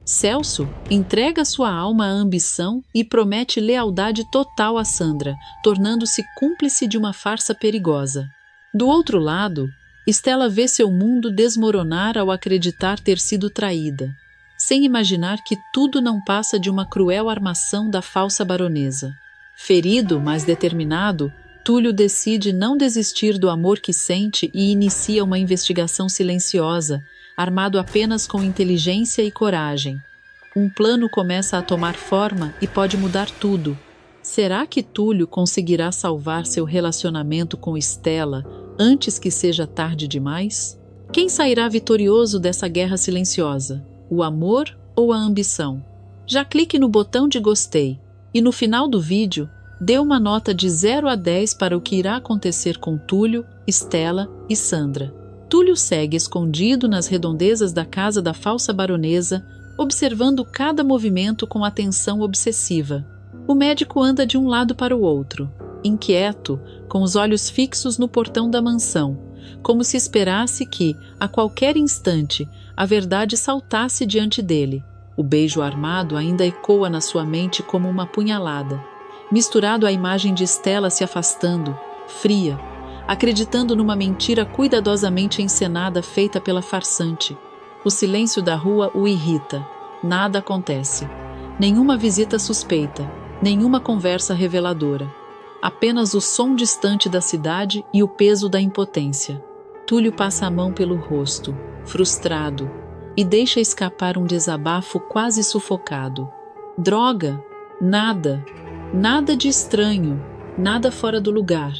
Celso entrega sua alma à ambição e promete lealdade total a Sandra, tornando-se cúmplice de uma farsa perigosa. Do outro lado, Stella vê seu mundo desmoronar ao acreditar ter sido traída, sem imaginar que tudo não passa de uma cruel armação da falsa baronesa. Ferido, mas determinado, Túlio decide não desistir do amor que sente e inicia uma investigação silenciosa, armado apenas com inteligência e coragem. Um plano começa a tomar forma e pode mudar tudo. Será que Túlio conseguirá salvar seu relacionamento com Stella antes que seja tarde demais? Quem sairá vitorioso dessa guerra silenciosa? O amor ou a ambição? Já clique no botão de gostei e no final do vídeo dê uma nota de 0 a 10 para o que irá acontecer com Túlio, Stella e Sandra. Túlio segue escondido nas redondezas da casa da falsa baronesa, observando cada movimento com atenção obsessiva. O médico anda de um lado para o outro, inquieto, com os olhos fixos no portão da mansão, como se esperasse que, a qualquer instante, a verdade saltasse diante dele. O beijo armado ainda ecoa na sua mente como uma punhalada, misturado à imagem de Stella se afastando, fria, acreditando numa mentira cuidadosamente encenada feita pela farsante. O silêncio da rua o irrita. Nada acontece. Nenhuma visita suspeita, nenhuma conversa reveladora. Apenas o som distante da cidade e o peso da impotência. Túlio passa a mão pelo rosto, frustrado, e deixa escapar um desabafo quase sufocado. Droga! Nada! Nada de estranho, nada fora do lugar.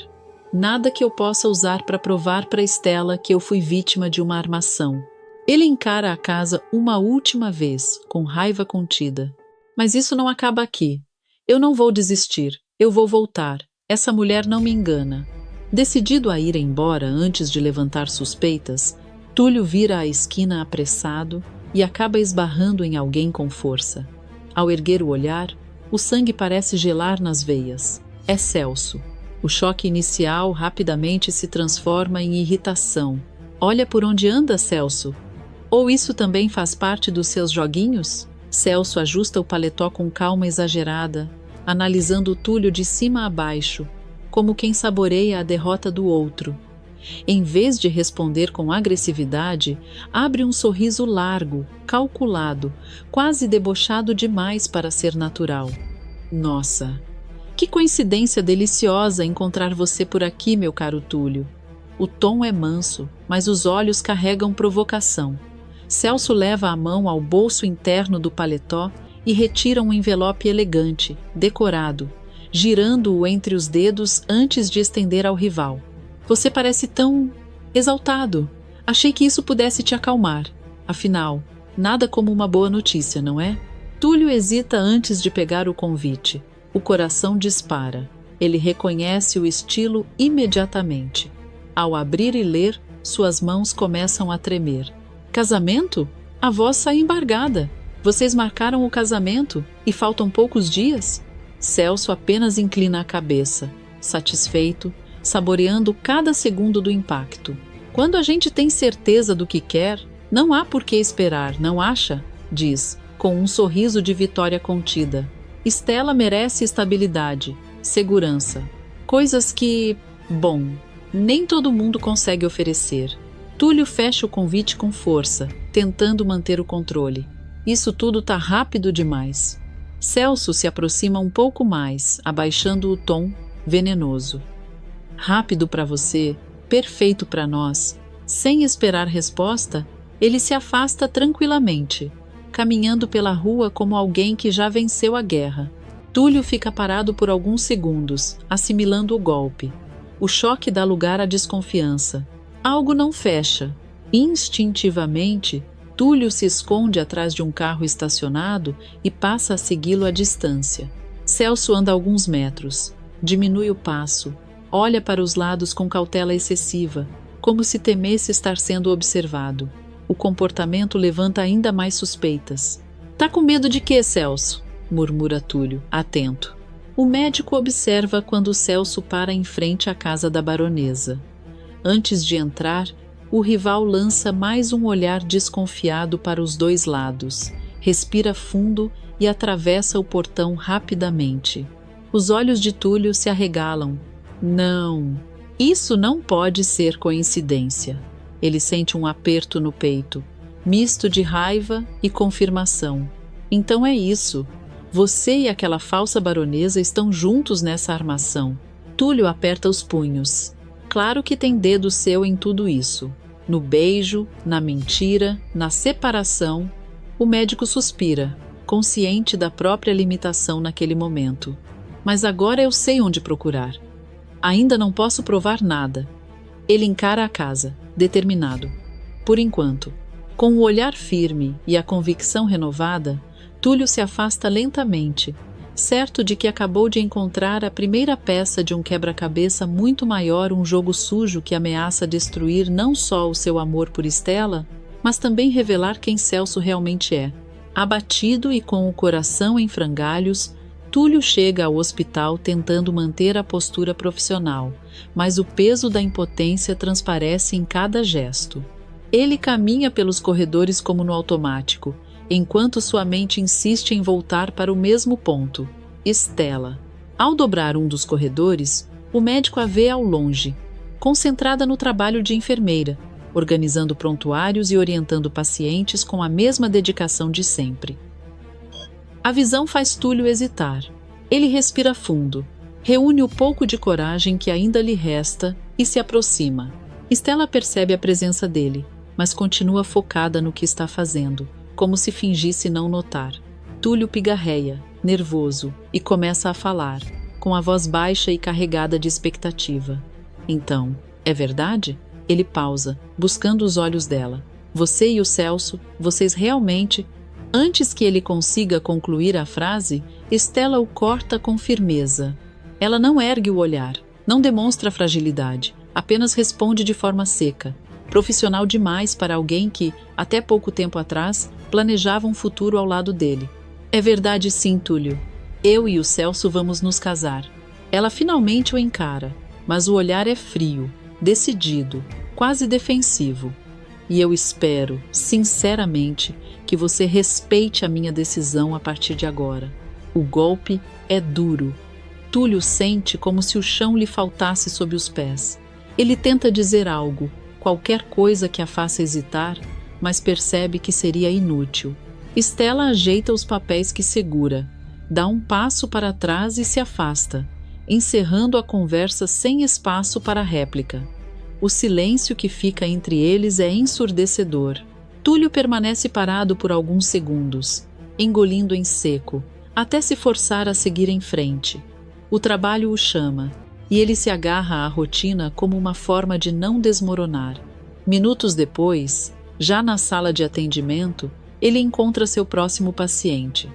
Nada que eu possa usar para provar para Stella que eu fui vítima de uma armação. Ele encara a casa uma última vez, com raiva contida. Mas isso não acaba aqui. Eu não vou desistir. Eu vou voltar. Essa mulher não me engana. Decidido a ir embora antes de levantar suspeitas, Túlio vira a esquina apressado e acaba esbarrando em alguém com força. Ao erguer o olhar, o sangue parece gelar nas veias. É Celso. O choque inicial rapidamente se transforma em irritação. Olha por onde anda, Celso. Ou isso também faz parte dos seus joguinhos? Celso ajusta o paletó com calma exagerada, analisando o Túlio de cima a baixo, como quem saboreia a derrota do outro. Em vez de responder com agressividade, abre um sorriso largo, calculado, quase debochado demais para ser natural. Nossa! Que coincidência deliciosa encontrar você por aqui, meu caro Túlio. O tom é manso, mas os olhos carregam provocação. Celso leva a mão ao bolso interno do paletó e retira um envelope elegante, decorado, girando-o entre os dedos antes de estender ao rival. Você parece tão exaltado. Achei que isso pudesse te acalmar. Afinal, nada como uma boa notícia, não é? Túlio hesita antes de pegar o convite. O coração dispara. Ele reconhece o estilo imediatamente. Ao abrir e ler, suas mãos começam a tremer. Casamento? A voz sai embargada. Vocês marcaram o casamento e faltam poucos dias? Celso apenas inclina a cabeça, satisfeito, saboreando cada segundo do impacto. Quando a gente tem certeza do que quer, não há por que esperar, não acha? Diz, com um sorriso de vitória contida. Stella merece estabilidade, segurança, coisas que, bom, nem todo mundo consegue oferecer. Túlio fecha o convite com força, tentando manter o controle. Isso tudo tá rápido demais. Celso se aproxima um pouco mais, abaixando o tom, venenoso. Rápido para você, perfeito para nós. Sem esperar resposta, ele se afasta tranquilamente, caminhando pela rua como alguém que já venceu a guerra. Túlio fica parado por alguns segundos, assimilando o golpe. O choque dá lugar à desconfiança. Algo não fecha. Instintivamente, Túlio se esconde atrás de um carro estacionado e passa a segui-lo à distância. Celso anda alguns metros, diminui o passo, olha para os lados com cautela excessiva, como se temesse estar sendo observado. O comportamento levanta ainda mais suspeitas. Tá com medo de quê, Celso? Murmura Túlio, atento. O médico observa quando Celso para em frente à casa da baronesa. Antes de entrar, o rival lança mais um olhar desconfiado para os dois lados, respira fundo e atravessa o portão rapidamente. Os olhos de Túlio se arregalam. Não, isso não pode ser coincidência. Ele sente um aperto no peito, misto de raiva e confirmação. Então é isso. Você e aquela falsa baronesa estão juntos nessa armação. Túlio aperta os punhos. Claro que tem dedo seu em tudo isso. No beijo, na mentira, na separação. O médico suspira, consciente da própria limitação naquele momento. Mas agora eu sei onde procurar. Ainda não posso provar nada. Ele encara a casa, determinado. Por enquanto, com o olhar firme e a convicção renovada, Túlio se afasta lentamente, certo de que acabou de encontrar a primeira peça de um quebra-cabeça muito maior, um jogo sujo que ameaça destruir não só o seu amor por Stella, mas também revelar quem Celso realmente é. Abatido e com o coração em frangalhos, Túlio chega ao hospital tentando manter a postura profissional, mas o peso da impotência transparece em cada gesto. Ele caminha pelos corredores como no automático, enquanto sua mente insiste em voltar para o mesmo ponto, Stella. Ao dobrar um dos corredores, o médico a vê ao longe, concentrada no trabalho de enfermeira, organizando prontuários e orientando pacientes com a mesma dedicação de sempre. A visão faz Túlio hesitar. Ele respira fundo, reúne o pouco de coragem que ainda lhe resta e se aproxima. Stella percebe a presença dele, mas continua focada no que está fazendo, como se fingisse não notar. Túlio pigarreia, nervoso, e começa a falar, com a voz baixa e carregada de expectativa. Então, é verdade? Ele pausa, buscando os olhos dela. Você e o Celso, vocês realmente... Antes que ele consiga concluir a frase, Stella o corta com firmeza. Ela não ergue o olhar, não demonstra fragilidade, apenas responde de forma seca, profissional demais para alguém que, até pouco tempo atrás, planejava um futuro ao lado dele. É verdade sim, Túlio. Eu e o Celso vamos nos casar. Ela finalmente o encara, mas o olhar é frio, decidido, quase defensivo. E eu espero, sinceramente, que você respeite a minha decisão a partir de agora. O golpe é duro. Túlio sente como se o chão lhe faltasse sob os pés. Ele tenta dizer algo, qualquer coisa que a faça hesitar, mas percebe que seria inútil. Stella ajeita os papéis que segura, dá um passo para trás e se afasta, encerrando a conversa sem espaço para réplica. O silêncio que fica entre eles é ensurdecedor. Túlio permanece parado por alguns segundos, engolindo em seco, até se forçar a seguir em frente. O trabalho o chama, e ele se agarra à rotina como uma forma de não desmoronar. Minutos depois, já na sala de atendimento, ele encontra seu próximo paciente,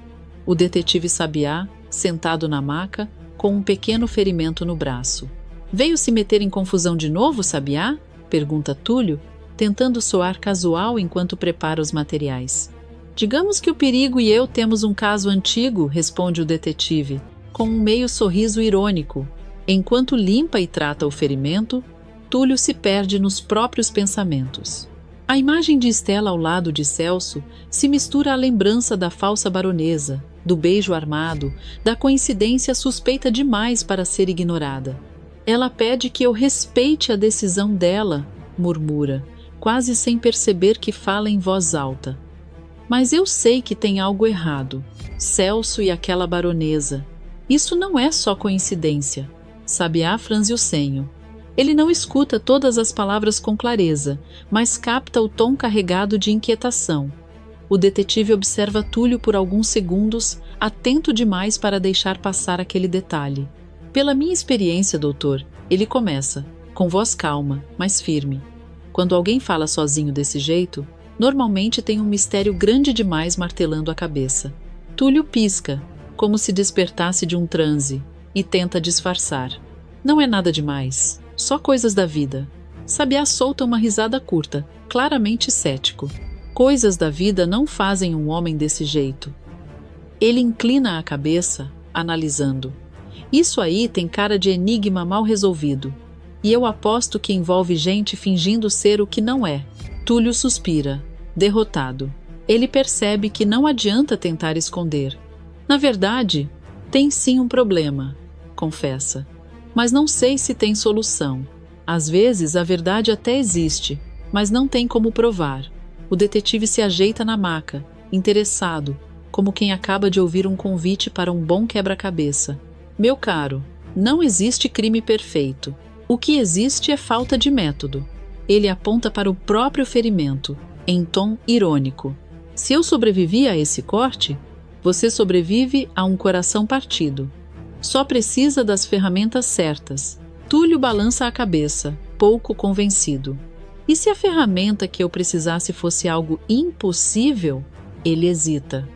o detetive Sabiá, sentado na maca, com um pequeno ferimento no braço. Veio se meter em confusão de novo, Sabiá? Pergunta Túlio, tentando soar casual enquanto prepara os materiais. Digamos que o perigo e eu temos um caso antigo, responde o detetive, com um meio sorriso irônico. Enquanto limpa e trata o ferimento, Túlio se perde nos próprios pensamentos. A imagem de Stella ao lado de Celso se mistura à lembrança da falsa baronesa, do beijo armado, da coincidência suspeita demais para ser ignorada. Ela pede que eu respeite a decisão dela, murmura, quase sem perceber que fala em voz alta. Mas eu sei que tem algo errado. Celso e aquela baronesa. Isso não é só coincidência. Sabiá franze o senho. Ele não escuta todas as palavras com clareza, mas capta o tom carregado de inquietação. O detetive observa Túlio por alguns segundos, atento demais para deixar passar aquele detalhe. Pela minha experiência, doutor, ele começa, com voz calma, mas firme. Quando alguém fala sozinho desse jeito, normalmente tem um mistério grande demais martelando a cabeça. Túlio pisca, como se despertasse de um transe, e tenta disfarçar. Não é nada demais, só coisas da vida. Sabiá solta uma risada curta, claramente cético. Coisas da vida não fazem um homem desse jeito. Ele inclina a cabeça, analisando. Isso aí tem cara de enigma mal resolvido. E eu aposto que envolve gente fingindo ser o que não é. Túlio suspira, derrotado. Ele percebe que não adianta tentar esconder. Na verdade, tem sim um problema, confessa. Mas não sei se tem solução. Às vezes a verdade até existe, mas não tem como provar. O detetive se ajeita na maca, interessado, como quem acaba de ouvir um convite para um bom quebra-cabeça. Meu caro, não existe crime perfeito. O que existe é falta de método. Ele aponta para o próprio ferimento, em tom irônico. Se eu sobrevivi a esse corte, você sobrevive a um coração partido. Só precisa das ferramentas certas. Túlio balança a cabeça, pouco convencido. E se a ferramenta que eu precisasse fosse algo impossível? Ele hesita.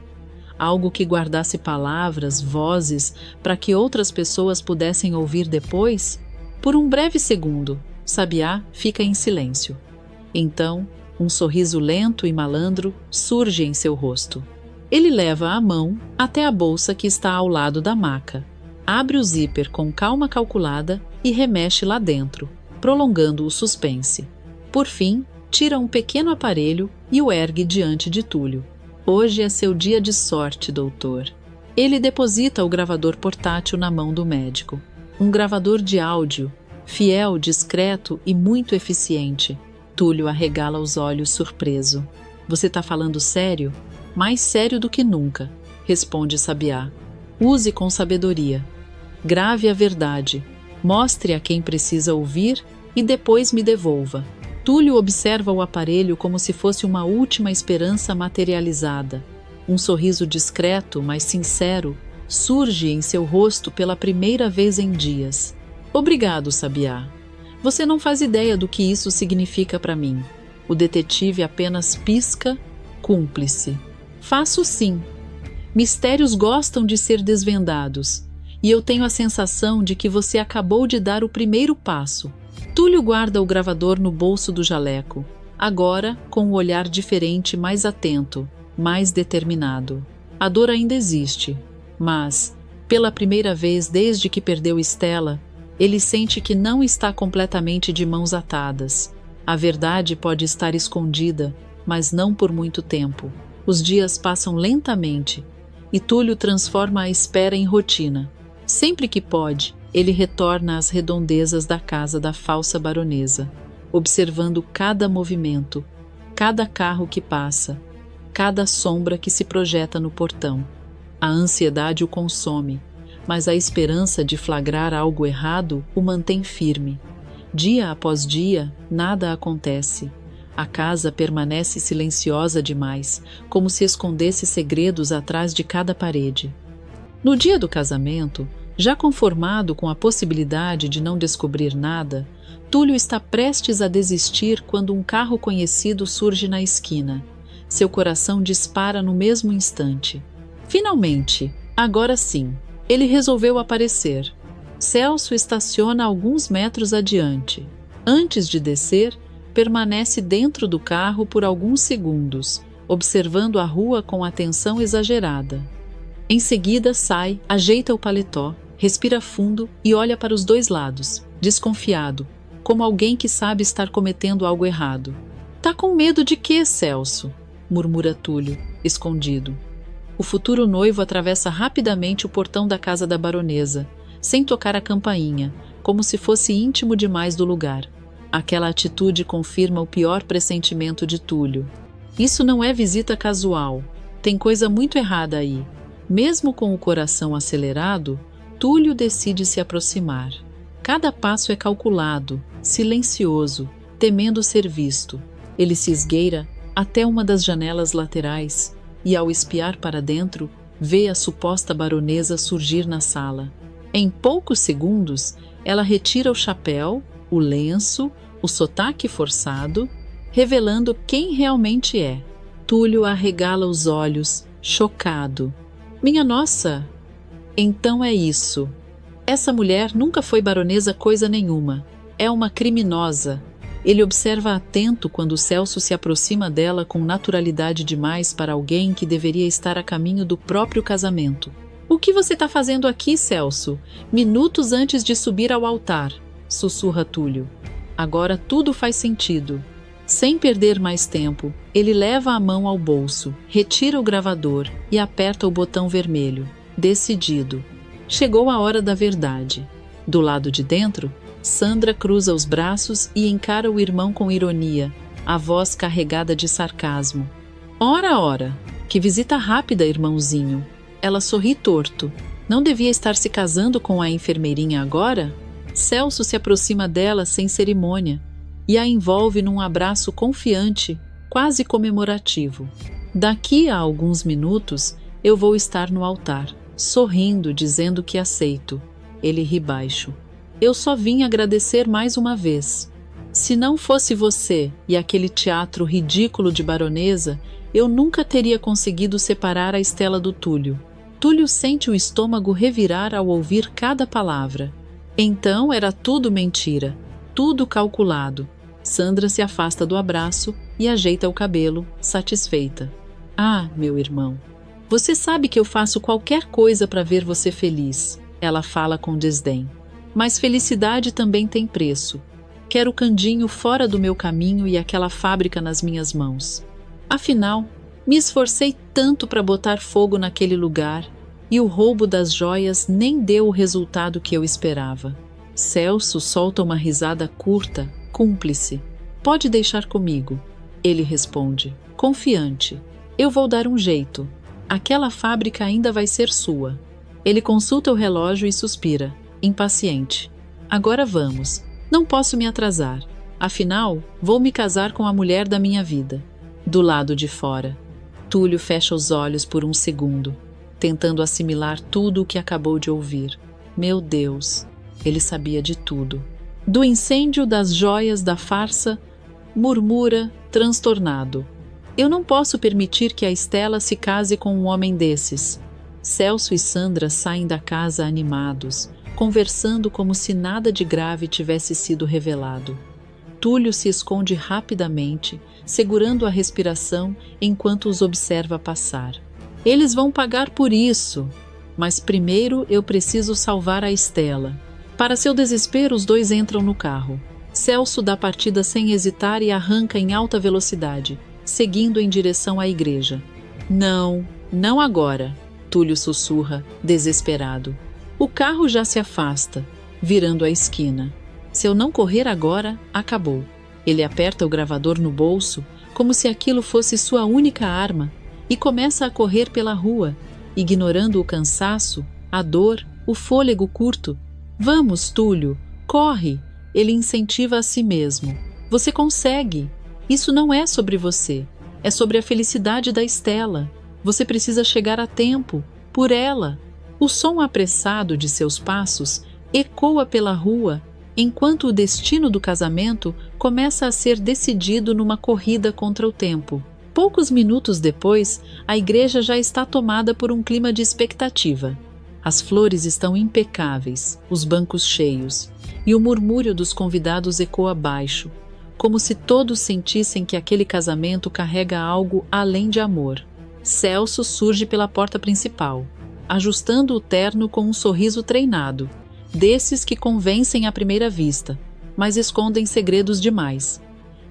Algo que guardasse palavras, vozes, para que outras pessoas pudessem ouvir depois? Por um breve segundo, Sabiá fica em silêncio. Então, um sorriso lento e malandro surge em seu rosto. Ele leva a mão até a bolsa que está ao lado da maca, abre o zíper com calma calculada e remexe lá dentro, prolongando o suspense. Por fim, tira um pequeno aparelho e o ergue diante de Túlio. Hoje é seu dia de sorte, doutor. Ele deposita o gravador portátil na mão do médico. Um gravador de áudio, fiel, discreto e muito eficiente. Túlio arregala os olhos surpreso. Você tá falando sério? Mais sério do que nunca, responde Sabiá. Use com sabedoria. Grave a verdade. Mostre a quem precisa ouvir e depois me devolva. Túlio observa o aparelho como se fosse uma última esperança materializada. Um sorriso discreto, mas sincero, surge em seu rosto pela primeira vez em dias. Obrigado, Sabiá. Você não faz ideia do que isso significa para mim. O detetive apenas pisca, cúmplice. Faço sim. Mistérios gostam de ser desvendados. E eu tenho a sensação de que você acabou de dar o primeiro passo. Túlio guarda o gravador no bolso do jaleco, agora com um olhar diferente, mais atento, mais determinado. A dor ainda existe, mas, pela primeira vez desde que perdeu Estela, ele sente que não está completamente de mãos atadas. A verdade pode estar escondida, mas não por muito tempo. Os dias passam lentamente e Túlio transforma a espera em rotina. Sempre que pode, ele retorna às redondezas da casa da falsa baronesa, observando cada movimento, cada carro que passa, cada sombra que se projeta no portão. A ansiedade o consome, mas a esperança de flagrar algo errado o mantém firme. Dia após dia, nada acontece. A casa permanece silenciosa demais, como se escondesse segredos atrás de cada parede. No dia do casamento, já conformado com a possibilidade de não descobrir nada, Túlio está prestes a desistir quando um carro conhecido surge na esquina. Seu coração dispara no mesmo instante. Finalmente, agora sim, ele resolveu aparecer. Celso estaciona alguns metros adiante. Antes de descer, permanece dentro do carro por alguns segundos, observando a rua com atenção exagerada. Em seguida sai, ajeita o paletó, respira fundo e olha para os dois lados, desconfiado, como alguém que sabe estar cometendo algo errado. Tá com medo de quê, Celso? Murmura Túlio, escondido. O futuro noivo atravessa rapidamente o portão da casa da baronesa, sem tocar a campainha, como se fosse íntimo demais do lugar. Aquela atitude confirma o pior pressentimento de Túlio. Isso não é visita casual. Tem coisa muito errada aí. Mesmo com o coração acelerado, Túlio decide se aproximar. Cada passo é calculado, silencioso, temendo ser visto. Ele se esgueira até uma das janelas laterais e, ao espiar para dentro, vê a suposta baronesa surgir na sala. Em poucos segundos, ela retira o chapéu, o lenço, o sotaque forçado, revelando quem realmente é. Túlio arregala os olhos, chocado. Minha nossa! Então é isso. Essa mulher nunca foi baronesa coisa nenhuma. É uma criminosa. Ele observa atento quando Celso se aproxima dela com naturalidade demais para alguém que deveria estar a caminho do próprio casamento. O que você está fazendo aqui, Celso? Minutos antes de subir ao altar, sussurra Túlio. Agora tudo faz sentido. Sem perder mais tempo, ele leva a mão ao bolso, retira o gravador e aperta o botão vermelho. Decidido. Chegou a hora da verdade. Do lado de dentro, Sandra cruza os braços e encara o irmão com ironia, a voz carregada de sarcasmo. Ora, ora! Que visita rápida, irmãozinho! Ela sorri torto. Não devia estar se casando com a enfermeirinha agora? Celso se aproxima dela sem cerimônia e a envolve num abraço confiante, quase comemorativo. Daqui a alguns minutos, eu vou estar no altar, sorrindo, dizendo que aceito. Ele ri baixo. Eu só vim agradecer mais uma vez. Se não fosse você e aquele teatro ridículo de baronesa, eu nunca teria conseguido separar a Estela do Túlio. Túlio sente o estômago revirar ao ouvir cada palavra. Então era tudo mentira, tudo calculado. Sandra se afasta do abraço e ajeita o cabelo, satisfeita. Ah, meu irmão, você sabe que eu faço qualquer coisa para ver você feliz, ela fala com desdém. Mas felicidade também tem preço. Quero o Candinho fora do meu caminho e aquela fábrica nas minhas mãos. Afinal, me esforcei tanto para botar fogo naquele lugar e o roubo das joias nem deu o resultado que eu esperava. Celso solta uma risada curta, cúmplice. Pode deixar comigo, ele responde, confiante. Eu vou dar um jeito. Aquela fábrica ainda vai ser sua. Ele consulta o relógio e suspira, impaciente. Agora vamos. Não posso me atrasar. Afinal, vou me casar com a mulher da minha vida. Do lado de fora, Túlio fecha os olhos por um segundo, tentando assimilar tudo o que acabou de ouvir. Meu Deus, ele sabia de tudo. Do incêndio, das joias, da farsa, murmura, transtornado. Eu não posso permitir que a Estela se case com um homem desses. Celso e Sandra saem da casa animados, conversando como se nada de grave tivesse sido revelado. Túlio se esconde rapidamente, segurando a respiração enquanto os observa passar. Eles vão pagar por isso, mas primeiro eu preciso salvar a Estela. Para seu desespero, os dois entram no carro. Celso dá partida sem hesitar e arranca em alta velocidade, seguindo em direção à igreja. Não, não agora, Túlio sussurra, desesperado. O carro já se afasta, virando a esquina. Se eu não correr agora, acabou. Ele aperta o gravador no bolso, como se aquilo fosse sua única arma, e começa a correr pela rua, ignorando o cansaço, a dor, o fôlego curto. Vamos, Túlio, corre! Ele incentiva a si mesmo. Você consegue! Isso não é sobre você, é sobre a felicidade da Estela. Você precisa chegar a tempo, por ela. O som apressado de seus passos ecoa pela rua, enquanto o destino do casamento começa a ser decidido numa corrida contra o tempo. Poucos minutos depois, a igreja já está tomada por um clima de expectativa. As flores estão impecáveis, os bancos cheios, e o murmúrio dos convidados ecoa baixo, como se todos sentissem que aquele casamento carrega algo além de amor. Celso surge pela porta principal, ajustando o terno com um sorriso treinado, desses que convencem à primeira vista, mas escondem segredos demais.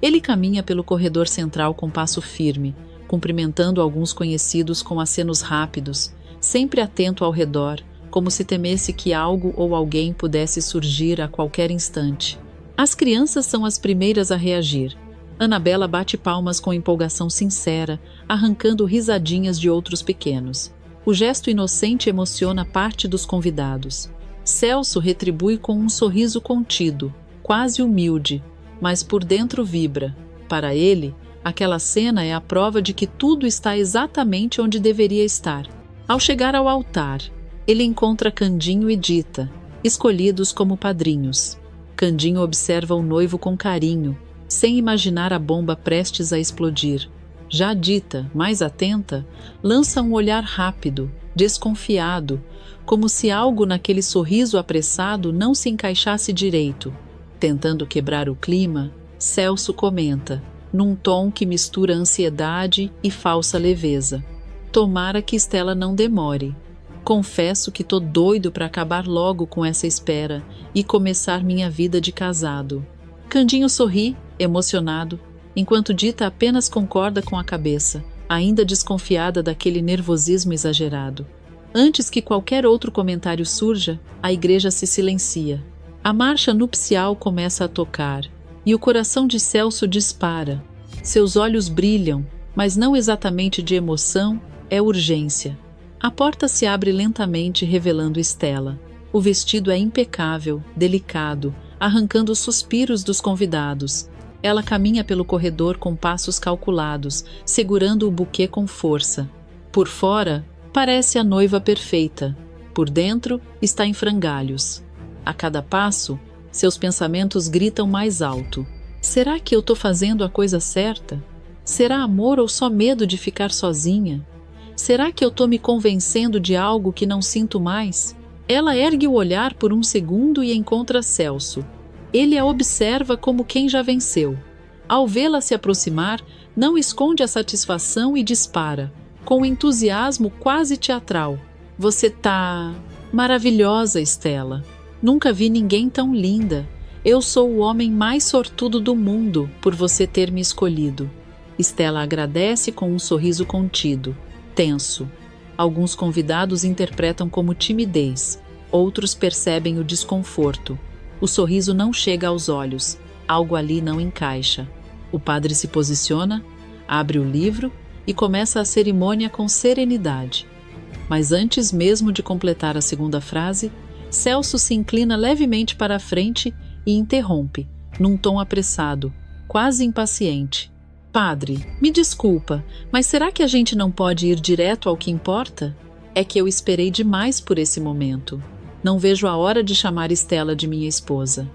Ele caminha pelo corredor central com passo firme, cumprimentando alguns conhecidos com acenos rápidos, sempre atento ao redor, como se temesse que algo ou alguém pudesse surgir a qualquer instante. As crianças são as primeiras a reagir. Anabela bate palmas com empolgação sincera, arrancando risadinhas de outros pequenos. O gesto inocente emociona parte dos convidados. Celso retribui com um sorriso contido, quase humilde, mas por dentro vibra. Para ele, aquela cena é a prova de que tudo está exatamente onde deveria estar. Ao chegar ao altar, ele encontra Candinho e Dita, escolhidos como padrinhos. Candinho observa o noivo com carinho, sem imaginar a bomba prestes a explodir. Já Dita, mais atenta, lança um olhar rápido, desconfiado, como se algo naquele sorriso apressado não se encaixasse direito. Tentando quebrar o clima, Celso comenta, num tom que mistura ansiedade e falsa leveza. Tomara que Estela não demore. Confesso que tô doido para acabar logo com essa espera e começar minha vida de casado. Candinho sorri, emocionado. enquanto Dita apenas concorda com a cabeça, ainda desconfiada daquele nervosismo exagerado. Antes que qualquer outro comentário surja, a igreja se silencia. A marcha nupcial começa a tocar, e o coração de Celso dispara. Seus olhos brilham, mas não exatamente de emoção, é urgência. A porta se abre lentamente, revelando Stella. O vestido é impecável, delicado, arrancando os suspiros dos convidados. Ela caminha pelo corredor com passos calculados, segurando o buquê com força. Por fora, parece a noiva perfeita. Por dentro, está em frangalhos. A cada passo, seus pensamentos gritam mais alto. Será que eu estou fazendo a coisa certa? Será amor ou só medo de ficar sozinha? Será que eu estou me convencendo de algo que não sinto mais? Ela ergue o olhar por um segundo e encontra Celso. Ele a observa como quem já venceu. Ao vê-la se aproximar, não esconde a satisfação e dispara, com entusiasmo quase teatral. Você tá maravilhosa, Stella. Nunca vi ninguém tão linda. Eu sou o homem mais sortudo do mundo por você ter me escolhido. Stella agradece com um sorriso contido, tenso. Alguns convidados interpretam como timidez, outros percebem o desconforto. O sorriso não chega aos olhos, algo ali não encaixa. O padre se posiciona, abre o livro e começa a cerimônia com serenidade. Mas antes mesmo de completar a segunda frase, Celso se inclina levemente para a frente e interrompe, num tom apressado, quase impaciente. Padre, me desculpa, mas será que a gente não pode ir direto ao que importa? É que eu esperei demais por esse momento. Não vejo a hora de chamar Stella de minha esposa.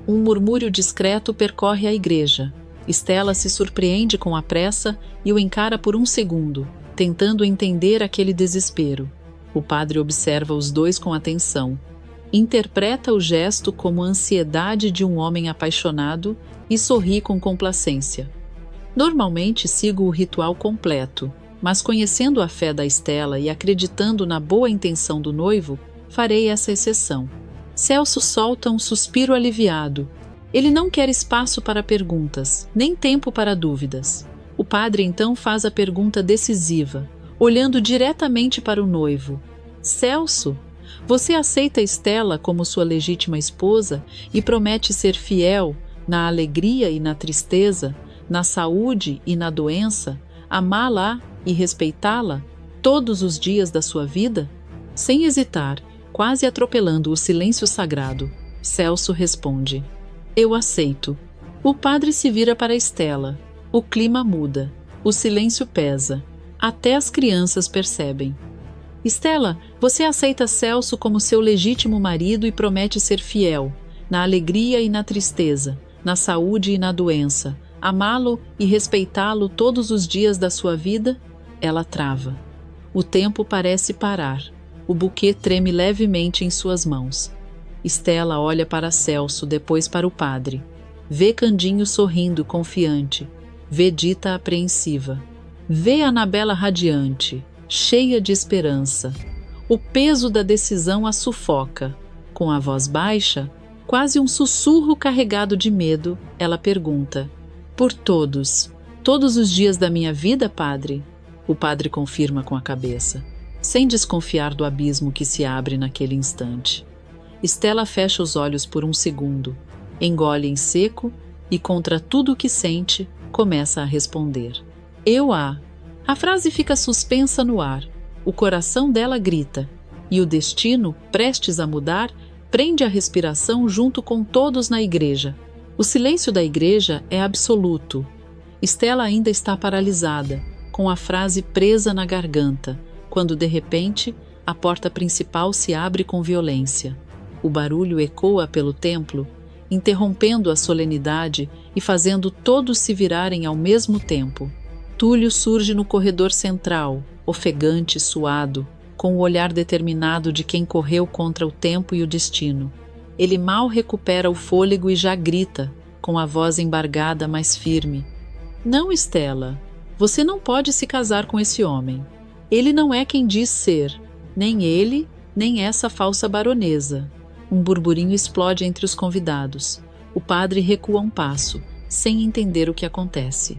Um murmúrio discreto percorre a igreja. Stella se surpreende com a pressa e o encara por um segundo, tentando entender aquele desespero. O padre observa os dois com atenção. Interpreta o gesto como a ansiedade de um homem apaixonado e sorri com complacência. Normalmente sigo o ritual completo, mas conhecendo a fé da Stella e acreditando na boa intenção do noivo, farei essa exceção. Celso solta um suspiro aliviado. Ele não quer espaço para perguntas, nem tempo para dúvidas. O padre então faz a pergunta decisiva, olhando diretamente para o noivo. Celso, você aceita Stella como sua legítima esposa e promete ser fiel na alegria e na tristeza, na saúde e na doença, amá-la e respeitá-la todos os dias da sua vida? Sem hesitar, quase atropelando o silêncio sagrado, Celso responde: eu aceito. O padre se vira para Stella. O clima muda. O silêncio pesa. Até as crianças percebem. Stella, você aceita Celso como seu legítimo marido e promete ser fiel, na alegria e na tristeza, na saúde e na doença, amá-lo e respeitá-lo todos os dias da sua vida? Ela trava. O tempo parece parar. O buquê treme levemente em suas mãos. Stella olha para Celso, depois para o padre. Vê Candinho sorrindo, confiante. Vê Dita apreensiva. Vê Anabela radiante, cheia de esperança. O peso da decisão a sufoca. Com a voz baixa, quase um sussurro carregado de medo, ela pergunta: por todos, todos os dias da minha vida, padre? O padre confirma com a cabeça, sem desconfiar do abismo que se abre naquele instante. Stella fecha os olhos por um segundo, engole em seco e, contra tudo o que sente, começa a responder. A frase fica suspensa no ar. O coração dela grita, e o destino, prestes a mudar, prende a respiração junto com todos na igreja. O silêncio da igreja é absoluto. Stella ainda está paralisada, com a frase presa na garganta, quando de repente a porta principal se abre com violência. O barulho ecoa pelo templo, interrompendo a solenidade e fazendo todos se virarem ao mesmo tempo. Túlio surge no corredor central, ofegante, suado, com o olhar determinado de quem correu contra o tempo e o destino. Ele mal recupera o fôlego e já grita, com a voz embargada mais firme: não, Stella, você não pode se casar com esse homem. Ele não é quem diz ser, nem ele, nem essa falsa baronesa. Um burburinho explode entre os convidados. O padre recua um passo, sem entender o que acontece.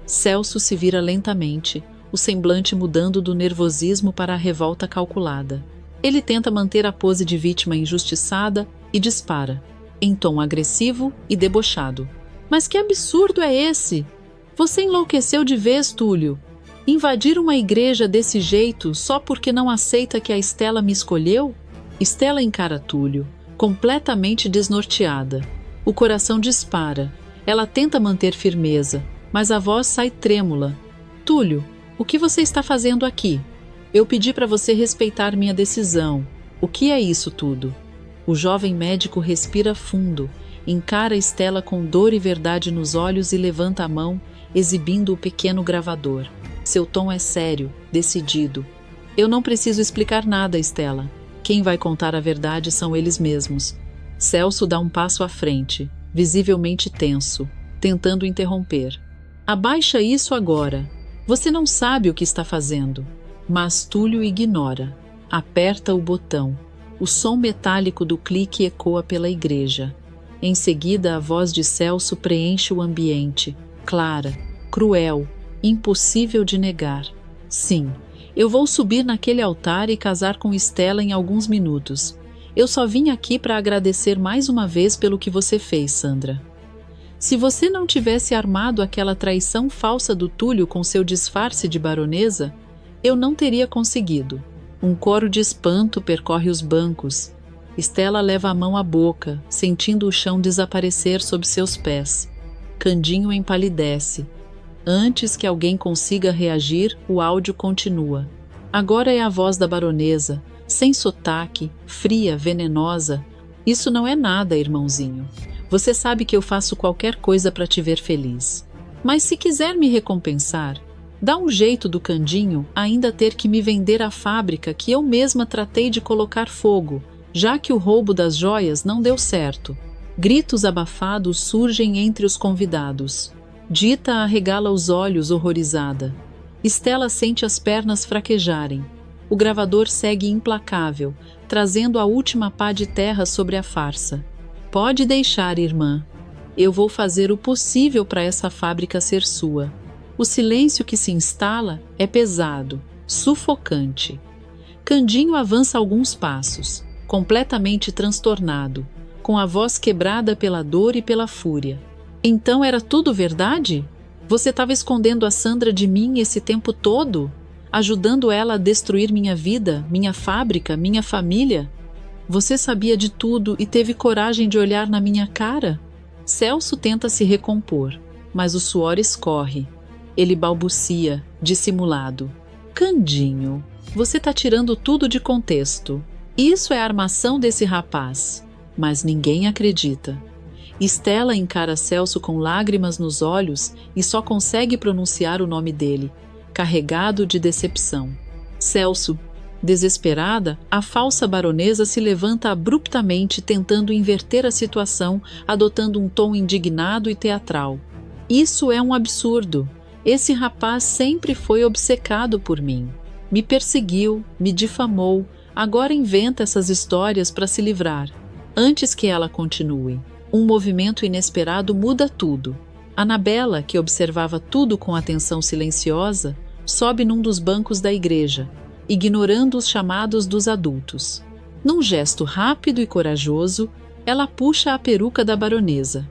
Celso se vira lentamente, o semblante mudando do nervosismo para a revolta calculada. Ele tenta manter a pose de vítima injustiçada e dispara, em tom agressivo e debochado. Mas que absurdo é esse? Você enlouqueceu de vez, Túlio. Invadir uma igreja desse jeito só porque não aceita que a Estela me escolheu? Estela encara Túlio, completamente desnorteada. O coração dispara. Ela tenta manter firmeza, mas a voz sai trêmula. Túlio, o que você está fazendo aqui? Eu pedi para você respeitar minha decisão. O que é isso tudo? O jovem médico respira fundo, encara Estela com dor e verdade nos olhos e levanta a mão, exibindo o pequeno gravador. Seu tom é sério, decidido. Eu não preciso explicar nada, Estela. Quem vai contar a verdade são eles mesmos. Celso dá um passo à frente, visivelmente tenso, tentando interromper. Abaixa isso agora. Você não sabe o que está fazendo. Mas Túlio ignora. Aperta o botão. O som metálico do clique ecoa pela igreja. Em seguida, a voz de Celso preenche o ambiente. Clara, cruel, impossível de negar. Sim, eu vou subir naquele altar e casar com Estela em alguns minutos. Eu só vim aqui para agradecer mais uma vez pelo que você fez, Sandra. Se você não tivesse armado aquela traição falsa do Túlio com seu disfarce de baronesa, eu não teria conseguido. Um coro de espanto percorre os bancos. Estela leva a mão à boca, sentindo o chão desaparecer sob seus pés. Candinho empalidece. Antes que alguém consiga reagir, o áudio continua. Agora é a voz da baronesa, sem sotaque, fria, venenosa. Isso não é nada, irmãozinho. Você sabe que eu faço qualquer coisa para te ver feliz. Mas se quiser me recompensar, dá um jeito do Candinho ainda ter que me vender a fábrica que eu mesma tratei de colocar fogo, já que o roubo das joias não deu certo. Gritos abafados surgem entre os convidados. Dita arregala os olhos horrorizada. Estela sente as pernas fraquejarem. O gravador segue implacável, trazendo a última pá de terra sobre a farsa. Pode deixar, irmã. Eu vou fazer o possível para essa fábrica ser sua. O silêncio que se instala é pesado, sufocante. Candinho avança alguns passos, completamente transtornado, com a voz quebrada pela dor e pela fúria. Então era tudo verdade? Você estava escondendo a Sandra de mim esse tempo todo? Ajudando ela a destruir minha vida, minha fábrica, minha família? Você sabia de tudo e teve coragem de olhar na minha cara? Celso tenta se recompor, mas o suor escorre. Ele balbucia, dissimulado. Candinho, você está tirando tudo de contexto. Isso é a armação desse rapaz. Mas ninguém acredita. Estela encara Celso com lágrimas nos olhos e só consegue pronunciar o nome dele, carregado de decepção. Celso. Desesperada, a falsa baronesa se levanta abruptamente tentando inverter a situação, adotando um tom indignado e teatral. Isso é um absurdo. Esse rapaz sempre foi obcecado por mim. Me perseguiu, me difamou, agora inventa essas histórias para se livrar. Antes que ela continue, um movimento inesperado muda tudo. Anabela, que observava tudo com atenção silenciosa, sobe num dos bancos da igreja, ignorando os chamados dos adultos. Num gesto rápido e corajoso, ela puxa a peruca da baronesa.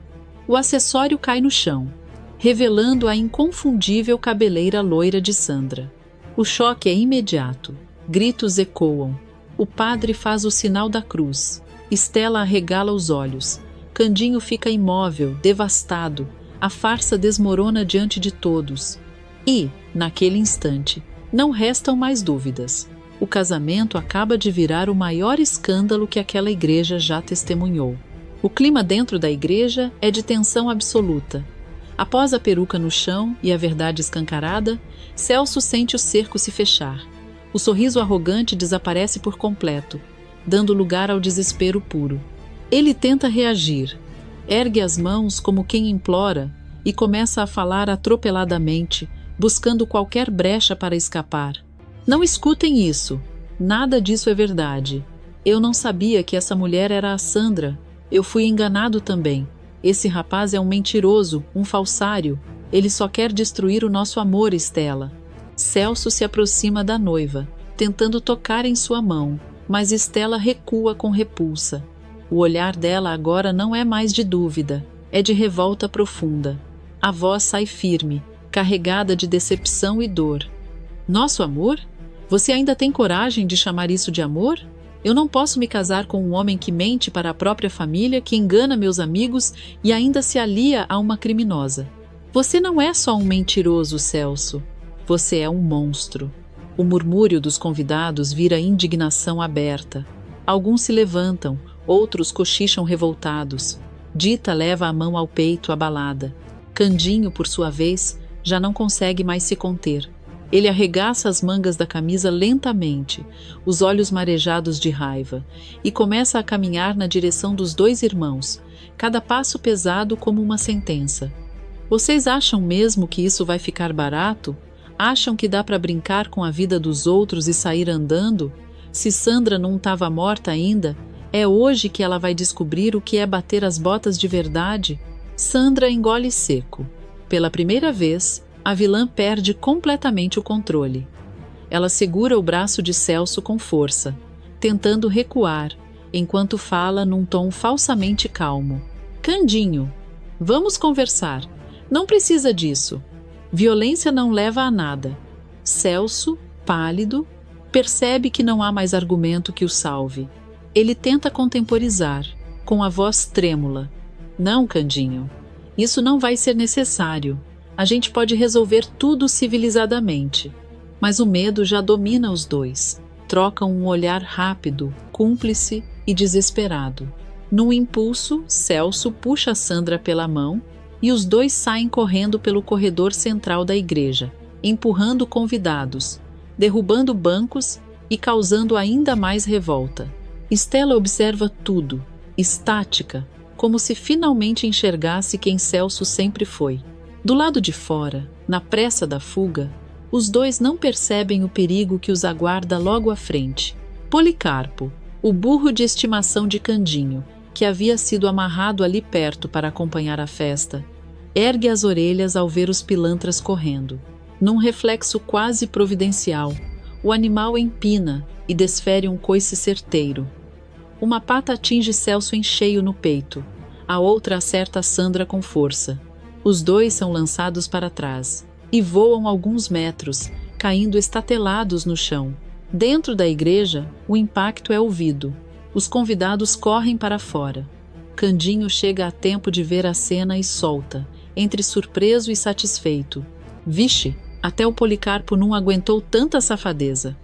O acessório cai no chão, revelando a inconfundível cabeleira loira de Sandra. O choque é imediato. Gritos ecoam. O padre faz o sinal da cruz. Estela arregala os olhos. Candinho fica imóvel, devastado. A farsa desmorona diante de todos. E, naquele instante, não restam mais dúvidas. O casamento acaba de virar o maior escândalo que aquela igreja já testemunhou. O clima dentro da igreja é de tensão absoluta. Após a peruca no chão e a verdade escancarada, Celso sente o cerco se fechar. O sorriso arrogante desaparece por completo, dando lugar ao desespero puro. Ele tenta reagir, ergue as mãos como quem implora e começa a falar atropeladamente, buscando qualquer brecha para escapar. Não escutem isso. Nada disso é verdade. Eu não sabia que essa mulher era a Sandra. Eu fui enganado também. Esse rapaz é um mentiroso, um falsário. Ele só quer destruir o nosso amor, Stella. Celso se aproxima da noiva, tentando tocar em sua mão, mas Stella recua com repulsa. O olhar dela agora não é mais de dúvida, é de revolta profunda. A voz sai firme, carregada de decepção e dor. Nosso amor? Você ainda tem coragem de chamar isso de amor? Eu não posso me casar com um homem que mente para a própria família, que engana meus amigos e ainda se alia a uma criminosa. Você não é só um mentiroso, Celso. Você é um monstro. O murmúrio dos convidados vira indignação aberta. Alguns se levantam, outros cochicham revoltados. Dita leva a mão ao peito abalada. Candinho, por sua vez, já não consegue mais se conter. Ele arregaça as mangas da camisa lentamente, os olhos marejados de raiva, e começa a caminhar na direção dos dois irmãos, cada passo pesado como uma sentença. Vocês acham mesmo que isso vai ficar barato? Acham que dá para brincar com a vida dos outros e sair andando? Se Sandra não estava morta ainda, é hoje que ela vai descobrir o que é bater as botas de verdade? Sandra engole seco. Pela primeira vez, a vilã perde completamente o controle. Ela segura o braço de Celso com força, tentando recuar, enquanto fala num tom falsamente calmo. Candinho, vamos conversar. Não precisa disso. Violência não leva a nada. Celso, pálido, percebe que não há mais argumento que o salve. Ele tenta contemporizar, com a voz trêmula. Não, Candinho, isso não vai ser necessário. A gente pode resolver tudo civilizadamente. Mas o medo já domina os dois. Trocam um olhar rápido, cúmplice e desesperado. Num impulso, Celso puxa Sandra pela mão e os dois saem correndo pelo corredor central da igreja, empurrando convidados, derrubando bancos e causando ainda mais revolta. Stella observa tudo, estática, como se finalmente enxergasse quem Celso sempre foi. Do lado de fora, na pressa da fuga, os dois não percebem o perigo que os aguarda logo à frente. Policarpo, o burro de estimação de Candinho, que havia sido amarrado ali perto para acompanhar a festa, ergue as orelhas ao ver os pilantras correndo. Num reflexo quase providencial, o animal empina e desfere um coice certeiro. Uma pata atinge Celso em cheio no peito, a outra acerta Sandra com força. Os dois são lançados para trás e voam alguns metros, caindo estatelados no chão. Dentro da igreja, o impacto é ouvido. Os convidados correm para fora. Candinho chega a tempo de ver a cena e solta, entre surpreso e satisfeito. Vixe, até o Policarpo não aguentou tanta safadeza.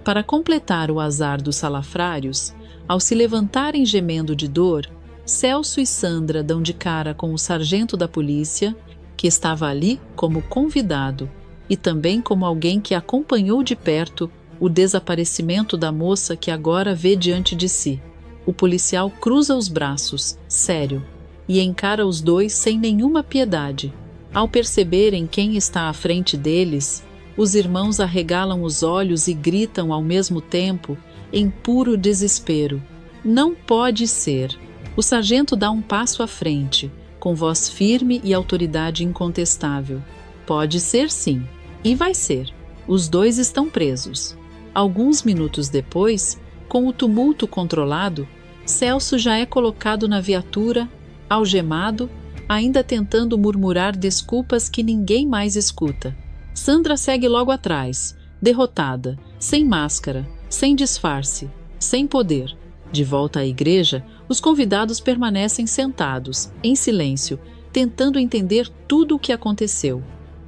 Para completar o azar dos salafrários, ao se levantarem gemendo de dor, Celso e Sandra dão de cara com o sargento da polícia, que estava ali como convidado e também como alguém que acompanhou de perto o desaparecimento da moça que agora vê diante de si. O policial cruza os braços, sério, e encara os dois sem nenhuma piedade. Ao perceberem quem está à frente deles, os irmãos arregalam os olhos e gritam ao mesmo tempo, em puro desespero. Não pode ser! O sargento dá um passo à frente, com voz firme e autoridade incontestável. Pode ser sim, e vai ser. Os dois estão presos. Alguns minutos depois, com o tumulto controlado, Celso já é colocado na viatura, algemado, ainda tentando murmurar desculpas que ninguém mais escuta. Sandra segue logo atrás, derrotada, sem máscara, sem disfarce, sem poder. De volta à igreja, os convidados permanecem sentados, em silêncio, tentando entender tudo o que aconteceu.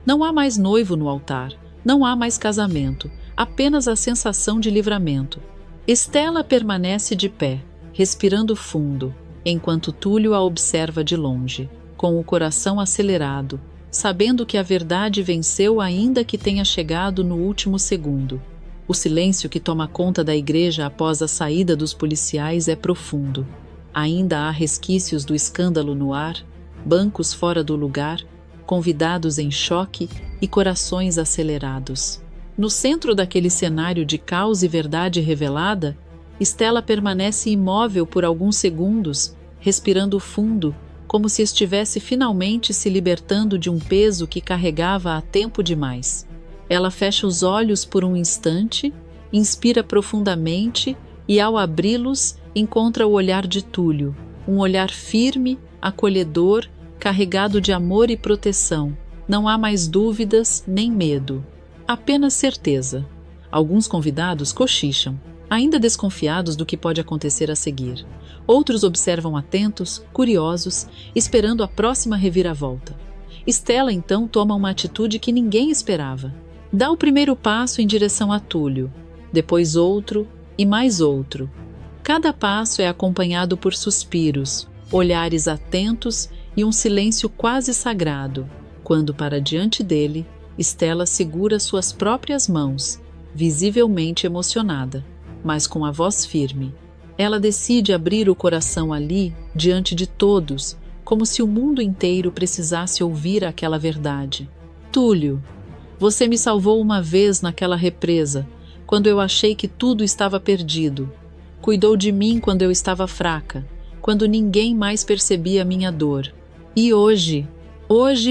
Não há mais noivo no altar, não há mais casamento, apenas a sensação de livramento. Stella permanece de pé, respirando fundo, enquanto Túlio a observa de longe, com o coração acelerado, sabendo que a verdade venceu ainda que tenha chegado no último segundo. O silêncio que toma conta da igreja após a saída dos policiais é profundo. Ainda há resquícios do escândalo no ar, bancos fora do lugar, convidados em choque e corações acelerados. No centro daquele cenário de caos e verdade revelada, Stella permanece imóvel por alguns segundos, respirando fundo, como se estivesse finalmente se libertando de um peso que carregava há tempo demais. Ela fecha os olhos por um instante, inspira profundamente e, ao abri-los, encontra o olhar de Túlio, um olhar firme, acolhedor, carregado de amor e proteção. Não há mais dúvidas nem medo, apenas certeza. Alguns convidados cochicham, ainda desconfiados do que pode acontecer a seguir. Outros observam atentos, curiosos, esperando a próxima reviravolta. Stella então toma uma atitude que ninguém esperava. Dá o primeiro passo em direção a Túlio, depois outro e mais outro. Cada passo é acompanhado por suspiros, olhares atentos e um silêncio quase sagrado, quando para diante dele, Stella segura suas próprias mãos, visivelmente emocionada, mas com a voz firme. Ela decide abrir o coração ali, diante de todos, como se o mundo inteiro precisasse ouvir aquela verdade. Túlio, você me salvou uma vez naquela represa, quando eu achei que tudo estava perdido. Cuidou de mim quando eu estava fraca, quando ninguém mais percebia minha dor. E hoje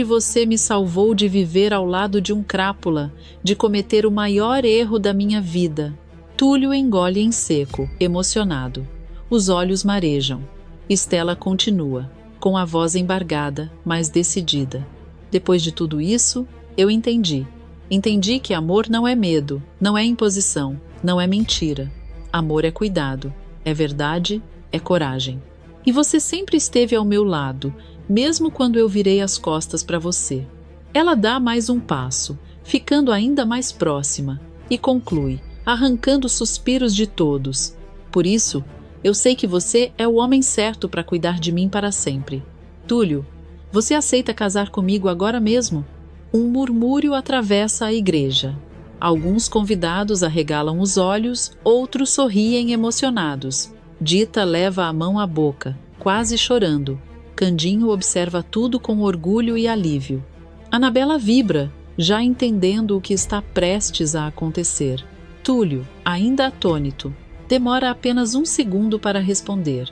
você me salvou de viver ao lado de um crápula, de cometer o maior erro da minha vida. Túlio engole em seco, emocionado. Os olhos marejam. Stella continua, com a voz embargada, mas decidida. Depois de tudo isso, eu entendi. Entendi que amor não é medo, não é imposição, não é mentira. Amor é cuidado, é verdade, é coragem. E você sempre esteve ao meu lado, mesmo quando eu virei as costas para você. Ela dá mais um passo, ficando ainda mais próxima, e conclui, arrancando suspiros de todos. Por isso, eu sei que você é o homem certo para cuidar de mim para sempre. Túlio, você aceita casar comigo agora mesmo? Um murmúrio atravessa a igreja. Alguns convidados arregalam os olhos, outros sorriem emocionados. Dita leva a mão à boca, quase chorando. Candinho observa tudo com orgulho e alívio. Anabela vibra, já entendendo o que está prestes a acontecer. Túlio, ainda atônito, demora apenas um segundo para responder.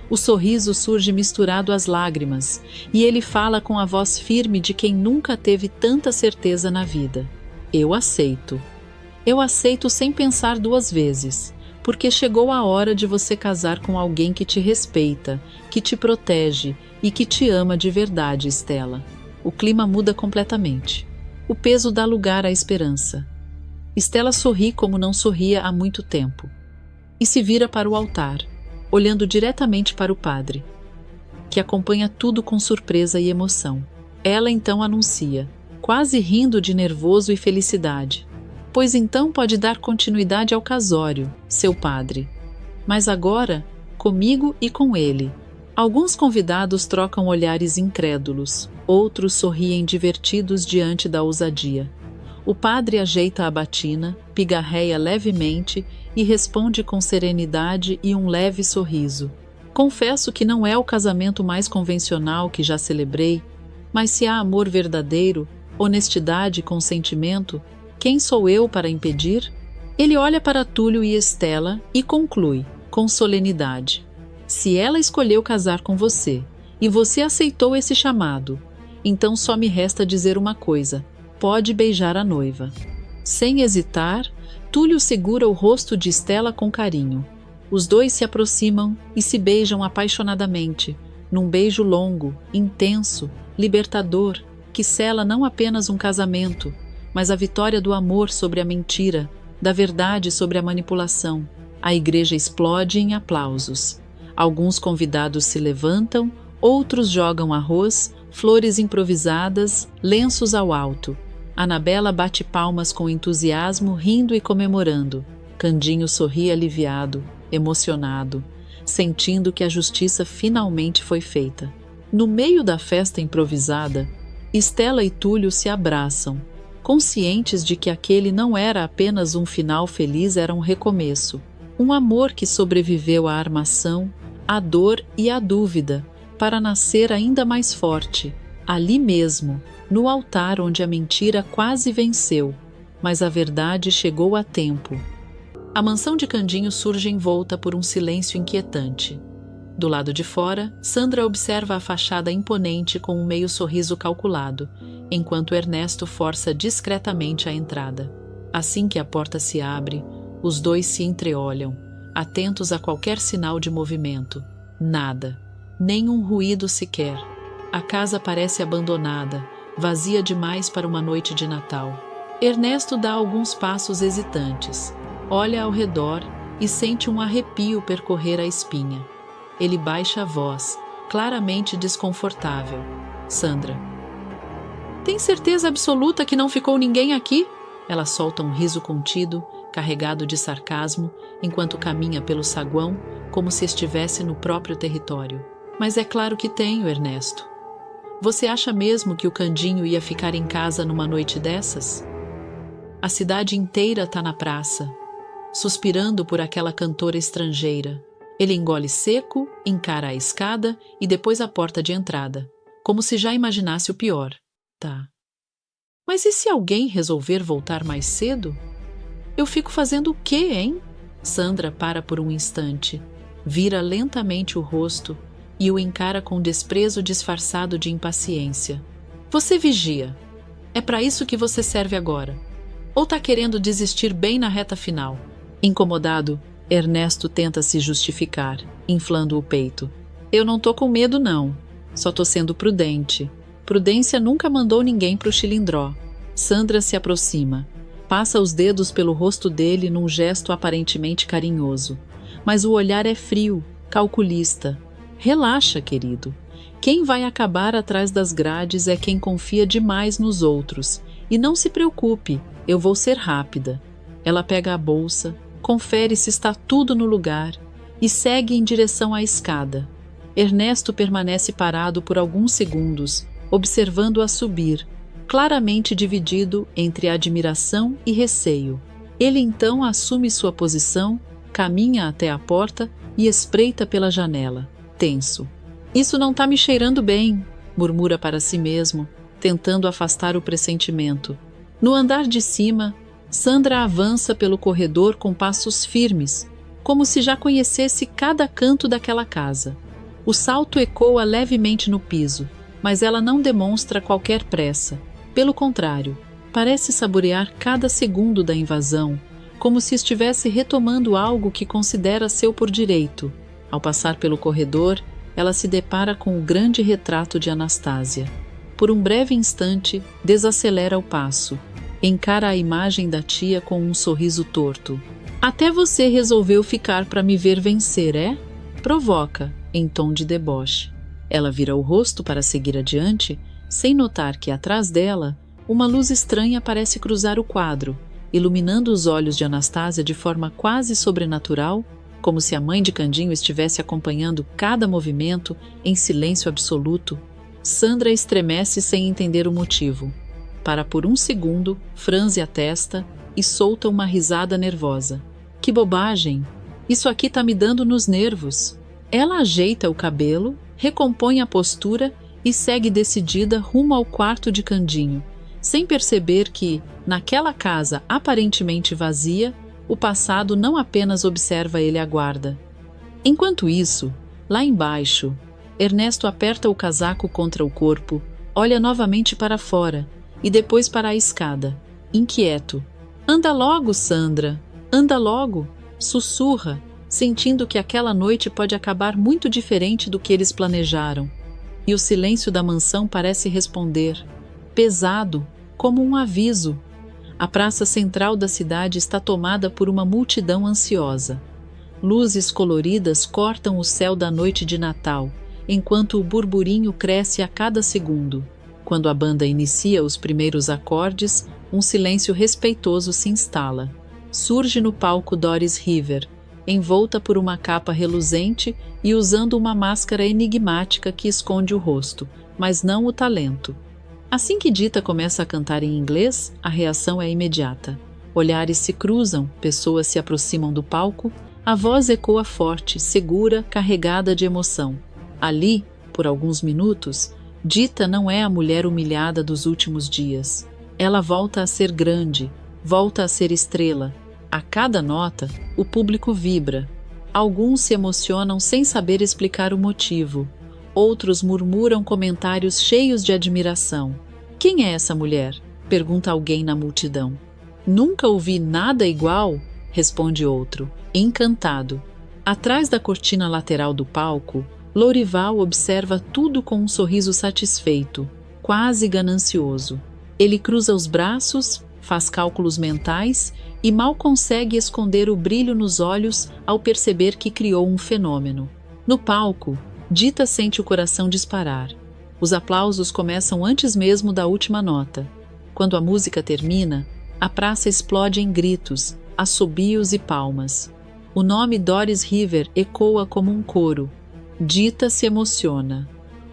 O sorriso surge misturado às lágrimas, e ele fala com a voz firme de quem nunca teve tanta certeza na vida. Eu aceito. Eu aceito sem pensar duas vezes, porque chegou a hora de você casar com alguém que te respeita, que te protege e que te ama de verdade, Stella. O clima muda completamente. O peso dá lugar à esperança. Stella sorri como não sorria há muito tempo e se vira para o altar, olhando diretamente para o padre, que acompanha tudo com surpresa e emoção. Ela então anuncia, quase rindo de nervoso e felicidade: pois então pode dar continuidade ao casório, seu padre. Mas agora, comigo e com ele. Alguns convidados trocam olhares incrédulos, outros sorriem divertidos diante da ousadia. O padre ajeita a batina, pigarreia levemente e responde com serenidade e um leve sorriso. Confesso que não é o casamento mais convencional que já celebrei, mas se há amor verdadeiro, honestidade e consentimento, quem sou eu para impedir? Ele olha para Túlio e Stella e conclui, com solenidade: se ela escolheu casar com você e você aceitou esse chamado, então só me resta dizer uma coisa: pode beijar a noiva. Sem hesitar, Túlio segura o rosto de Stella com carinho. Os dois se aproximam e se beijam apaixonadamente, num beijo longo, intenso, libertador, que sela não apenas um casamento, mas a vitória do amor sobre a mentira, da verdade sobre a manipulação. A igreja explode em aplausos. Alguns convidados se levantam, outros jogam arroz, flores improvisadas, lenços ao alto. Anabela bate palmas com entusiasmo, rindo e comemorando. Candinho sorri aliviado, emocionado, sentindo que a justiça finalmente foi feita. No meio da festa improvisada, Stella e Túlio se abraçam, conscientes de que aquele não era apenas um final feliz, era um recomeço. Um amor que sobreviveu à armação, à dor e à dúvida, para nascer ainda mais forte, ali mesmo, no altar onde a mentira quase venceu, mas a verdade chegou a tempo. A mansão de Candinho surge envolta por um silêncio inquietante. Do lado de fora, Sandra observa a fachada imponente com um meio sorriso calculado, enquanto Ernesto força discretamente a entrada. Assim que a porta se abre, os dois se entreolham, atentos a qualquer sinal de movimento. Nada, nenhum ruído sequer. A casa parece abandonada, vazia demais para uma noite de Natal. Ernesto dá alguns passos hesitantes, olha ao redor e sente um arrepio percorrer a espinha. Ele baixa a voz, claramente desconfortável. Sandra. Tem certeza absoluta que não ficou ninguém aqui? Ela solta um riso contido, carregado de sarcasmo, enquanto caminha pelo saguão, como se estivesse no próprio território. Mas é claro que tenho, Ernesto. Você acha mesmo que o Candinho ia ficar em casa numa noite dessas? A cidade inteira está na praça, suspirando por aquela cantora estrangeira. Ele engole seco, encara a escada e depois a porta de entrada, como se já imaginasse o pior. Tá. Mas e se alguém resolver voltar mais cedo? Eu fico fazendo o quê, hein? Sandra para por um instante, vira lentamente o rosto e o encara com desprezo disfarçado de impaciência. Você vigia. É para isso que você serve agora. Ou tá querendo desistir bem na reta final? Incomodado, Ernesto tenta se justificar, inflando o peito. Eu não tô com medo, não. Só tô sendo prudente. Prudência nunca mandou ninguém pro Chilindró. Sandra se aproxima. Passa os dedos pelo rosto dele num gesto aparentemente carinhoso. Mas o olhar é frio, calculista. Relaxa, querido. Quem vai acabar atrás das grades é quem confia demais nos outros. E não se preocupe, eu vou ser rápida. Ela pega a bolsa, confere se está tudo no lugar e segue em direção à escada. Ernesto permanece parado por alguns segundos, observando-a subir, claramente dividido entre admiração e receio. Ele então assume sua posição, caminha até a porta e espreita pela janela, tenso. Isso não está me cheirando bem, murmura para si mesmo, tentando afastar o pressentimento. No andar de cima, Sandra avança pelo corredor com passos firmes, como se já conhecesse cada canto daquela casa. O salto ecoa levemente no piso, mas ela não demonstra qualquer pressa. Pelo contrário, parece saborear cada segundo da invasão, como se estivesse retomando algo que considera seu por direito. Ao passar pelo corredor, ela se depara com o grande retrato de Anastasia. Por um breve instante, desacelera o passo. Encara a imagem da tia com um sorriso torto. Até você resolveu ficar para me ver vencer, é? Provoca, em tom de deboche. Ela vira o rosto para seguir adiante, sem notar que atrás dela, uma luz estranha parece cruzar o quadro, iluminando os olhos de Anastasia de forma quase sobrenatural, como se a mãe de Candinho estivesse acompanhando cada movimento em silêncio absoluto. Sandra estremece sem entender o motivo. Para por um segundo, franze a testa e solta uma risada nervosa. Que bobagem! Isso aqui tá me dando nos nervos. Ela ajeita o cabelo, recompõe a postura e segue decidida rumo ao quarto de Candinho, sem perceber que, naquela casa aparentemente vazia, o passado não apenas observa ele à guarda. Enquanto isso, lá embaixo, Ernesto aperta o casaco contra o corpo, olha novamente para fora e depois para a escada, inquieto. Anda logo, Sandra, anda logo, sussurra, sentindo que aquela noite pode acabar muito diferente do que eles planejaram. E o silêncio da mansão parece responder, pesado, como um aviso. A praça central da cidade está tomada por uma multidão ansiosa. Luzes coloridas cortam o céu da noite de Natal, enquanto o burburinho cresce a cada segundo. Quando a banda inicia os primeiros acordes, um silêncio respeitoso se instala. Surge no palco Doris River, envolta por uma capa reluzente e usando uma máscara enigmática que esconde o rosto, mas não o talento. Assim que Dita começa a cantar em inglês, a reação é imediata. Olhares se cruzam, pessoas se aproximam do palco, a voz ecoa forte, segura, carregada de emoção. Ali, por alguns minutos, Dita não é a mulher humilhada dos últimos dias. Ela volta a ser grande, volta a ser estrela. A cada nota, o público vibra. Alguns se emocionam sem saber explicar o motivo. Outros murmuram comentários cheios de admiração. Quem é essa mulher? Pergunta alguém na multidão. Nunca ouvi nada igual, responde outro, encantado. Atrás da cortina lateral do palco, Lourival observa tudo com um sorriso satisfeito, quase ganancioso. Ele cruza os braços, faz cálculos mentais e mal consegue esconder o brilho nos olhos ao perceber que criou um fenômeno. No palco, Dita sente o coração disparar. Os aplausos começam antes mesmo da última nota. Quando a música termina, a praça explode em gritos, assobios e palmas. O nome Doris River ecoa como um coro. Dita se emociona.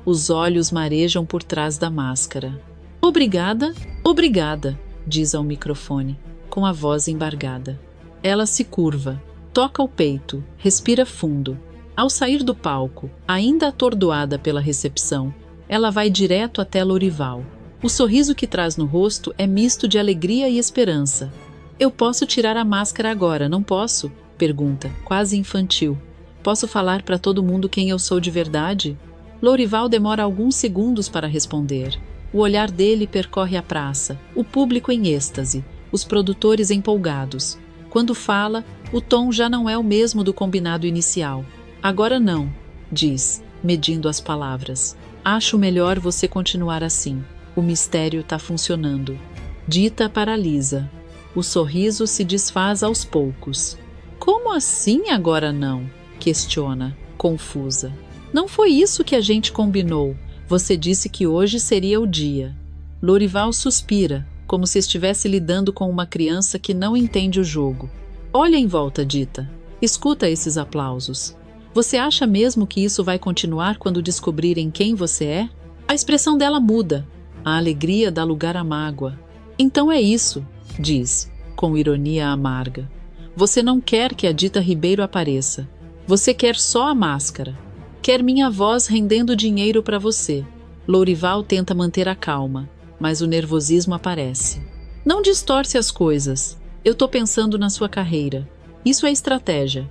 Os olhos marejam por trás da máscara. Obrigada, obrigada, diz ao microfone, com a voz embargada. Ela se curva, toca o peito, respira fundo. Ao sair do palco, ainda atordoada pela recepção, ela vai direto até Lourival. O sorriso que traz no rosto é misto de alegria e esperança. Eu posso tirar a máscara agora, não posso? Pergunta, quase infantil. Posso falar para todo mundo quem eu sou de verdade? Lourival demora alguns segundos para responder. O olhar dele percorre a praça, o público em êxtase, os produtores empolgados. Quando fala, o tom já não é o mesmo do combinado inicial. Agora não, diz, medindo as palavras. Acho melhor você continuar assim. O mistério está funcionando. Dita paralisa. O sorriso se desfaz aos poucos. Como assim agora não? Questiona, confusa. Não foi isso que a gente combinou. Você disse que hoje seria o dia. Lourival suspira, como se estivesse lidando com uma criança que não entende o jogo. Olha em volta, Dita. Escuta esses aplausos. Você acha mesmo que isso vai continuar quando descobrirem quem você é? A expressão dela muda. A alegria dá lugar à mágoa. Então é isso, diz, com ironia amarga. Você não quer que a Dita Ribeiro apareça. Você quer só a máscara. Quer minha voz rendendo dinheiro para você. Lourival tenta manter a calma, mas o nervosismo aparece. Não distorce as coisas. Eu tô pensando na sua carreira. Isso é estratégia.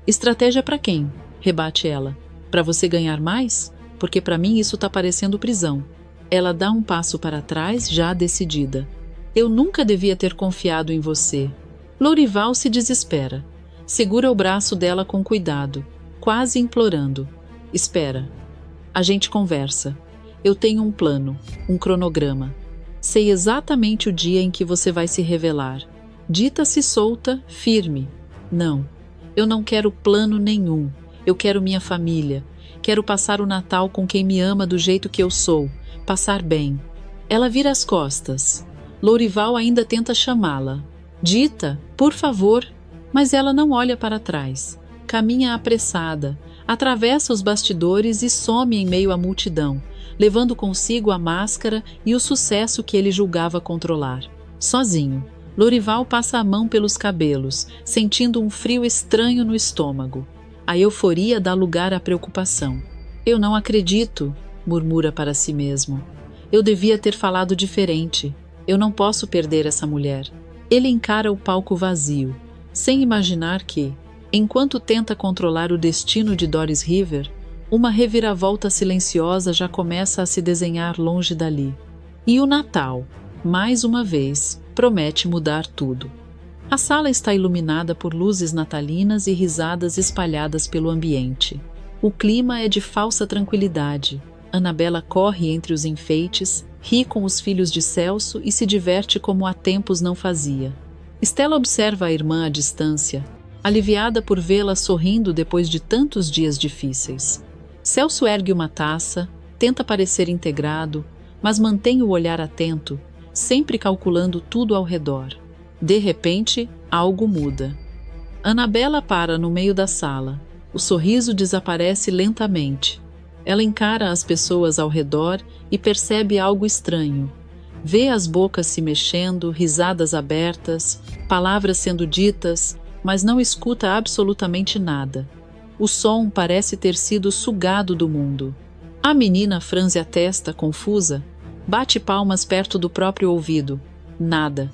Estratégia para quem? Rebate ela. Para você ganhar mais? Porque para mim isso tá parecendo prisão. Ela dá um passo para trás, já decidida. Eu nunca devia ter confiado em você. Lourival se desespera. Segura o braço dela com cuidado, quase implorando. Espera. A gente conversa. Eu tenho um plano, um cronograma. Sei exatamente o dia em que você vai se revelar. Dita se solta, firme. Não, eu não quero plano nenhum. Eu quero minha família. Quero passar o Natal com quem me ama do jeito que eu sou. Passar bem. Ela vira as costas. Lourival ainda tenta chamá-la. Dita, por favor. Mas ela não olha para trás. Caminha apressada, atravessa os bastidores e some em meio à multidão, levando consigo a máscara e o sucesso que ele julgava controlar. Sozinho, Lourival passa a mão pelos cabelos, sentindo um frio estranho no estômago. A euforia dá lugar à preocupação. Eu não acredito, murmura para si mesmo. Eu devia ter falado diferente. Eu não posso perder essa mulher. Ele encara o palco vazio, sem imaginar que, enquanto tenta controlar o destino de Doris River, uma reviravolta silenciosa já começa a se desenhar longe dali. E o Natal, mais uma vez, promete mudar tudo. A sala está iluminada por luzes natalinas e risadas espalhadas pelo ambiente. O clima é de falsa tranquilidade. Anabela corre entre os enfeites, ri com os filhos de Celso e se diverte como há tempos não fazia. Stella observa a irmã à distância, aliviada por vê-la sorrindo depois de tantos dias difíceis. Celso ergue uma taça, tenta parecer integrado, mas mantém o olhar atento, sempre calculando tudo ao redor. De repente, algo muda. Anabela para no meio da sala. O sorriso desaparece lentamente. Ela encara as pessoas ao redor e percebe algo estranho. Vê as bocas se mexendo, risadas abertas, palavras sendo ditas, mas não escuta absolutamente nada. O som parece ter sido sugado do mundo. A menina franze a testa, confusa, bate palmas perto do próprio ouvido. Nada.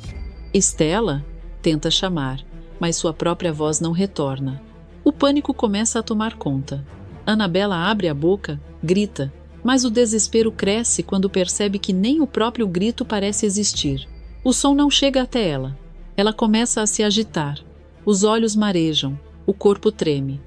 Stella tenta chamar, mas sua própria voz não retorna. O pânico começa a tomar conta. Annabella abre a boca, grita, mas o desespero cresce quando percebe que nem o próprio grito parece existir. O som não chega até ela. Ela começa a se agitar. Os olhos marejam, o corpo treme.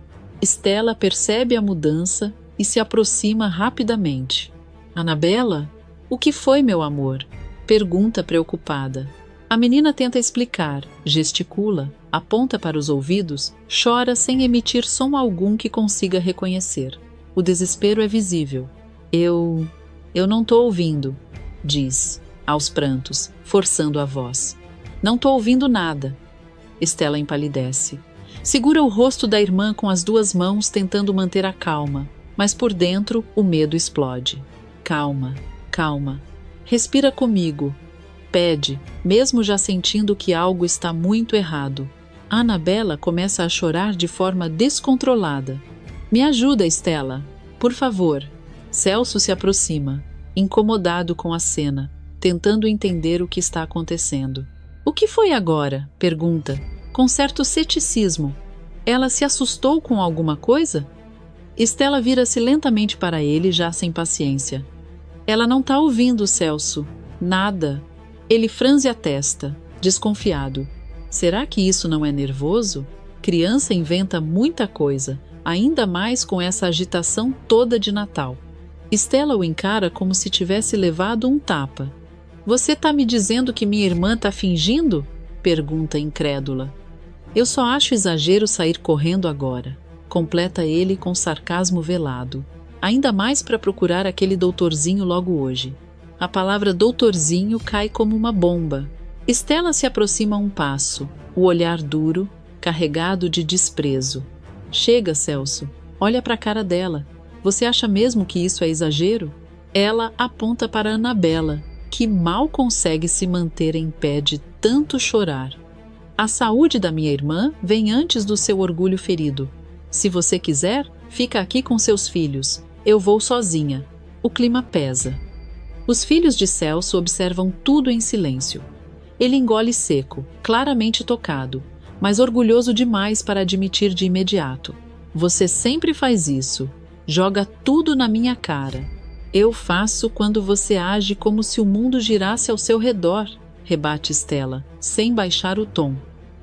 Stella percebe a mudança e se aproxima rapidamente. Annabella? O que foi, meu amor? Pergunta preocupada. A menina tenta explicar, gesticula, aponta para os ouvidos, chora sem emitir som algum que consiga reconhecer. O desespero é visível. Eu não tô ouvindo, diz, aos prantos, forçando a voz. Não tô ouvindo nada. Stella empalidece. Segura o rosto da irmã com as duas mãos, tentando manter a calma, mas por dentro o medo explode. Calma, calma. Respira comigo. Pede, mesmo já sentindo que algo está muito errado. Annabella começa a chorar de forma descontrolada. Me ajuda, Stella, por favor. Celso se aproxima, incomodado com a cena, tentando entender o que está acontecendo. O que foi agora? Pergunta, com certo ceticismo. Ela se assustou com alguma coisa? Stella vira-se lentamente para ele, já sem paciência. Ela não está ouvindo, Celso. Nada. Ele franze a testa, desconfiado. Será que isso não é nervoso? Criança inventa muita coisa, ainda mais com essa agitação toda de Natal. Stella o encara como se tivesse levado um tapa. Você está me dizendo que minha irmã está fingindo? Pergunta incrédula. Eu só acho exagero sair correndo agora, completa ele com sarcasmo velado. Ainda mais para procurar aquele doutorzinho logo hoje. A palavra doutorzinho cai como uma bomba. Stella se aproxima um passo, o olhar duro, carregado de desprezo. Chega, Celso, olha para a cara dela. Você acha mesmo que isso é exagero? Ela aponta para Annabella, que mal consegue se manter em pé de tanto chorar. A saúde da minha irmã vem antes do seu orgulho ferido. Se você quiser, fica aqui com seus filhos. Eu vou sozinha. O clima pesa. Os filhos de Celso observam tudo em silêncio. Ele engole seco, claramente tocado, mas orgulhoso demais para admitir de imediato. Você sempre faz isso. Joga tudo na minha cara. Eu faço quando você age como se o mundo girasse ao seu redor, rebate Stella, sem baixar o tom.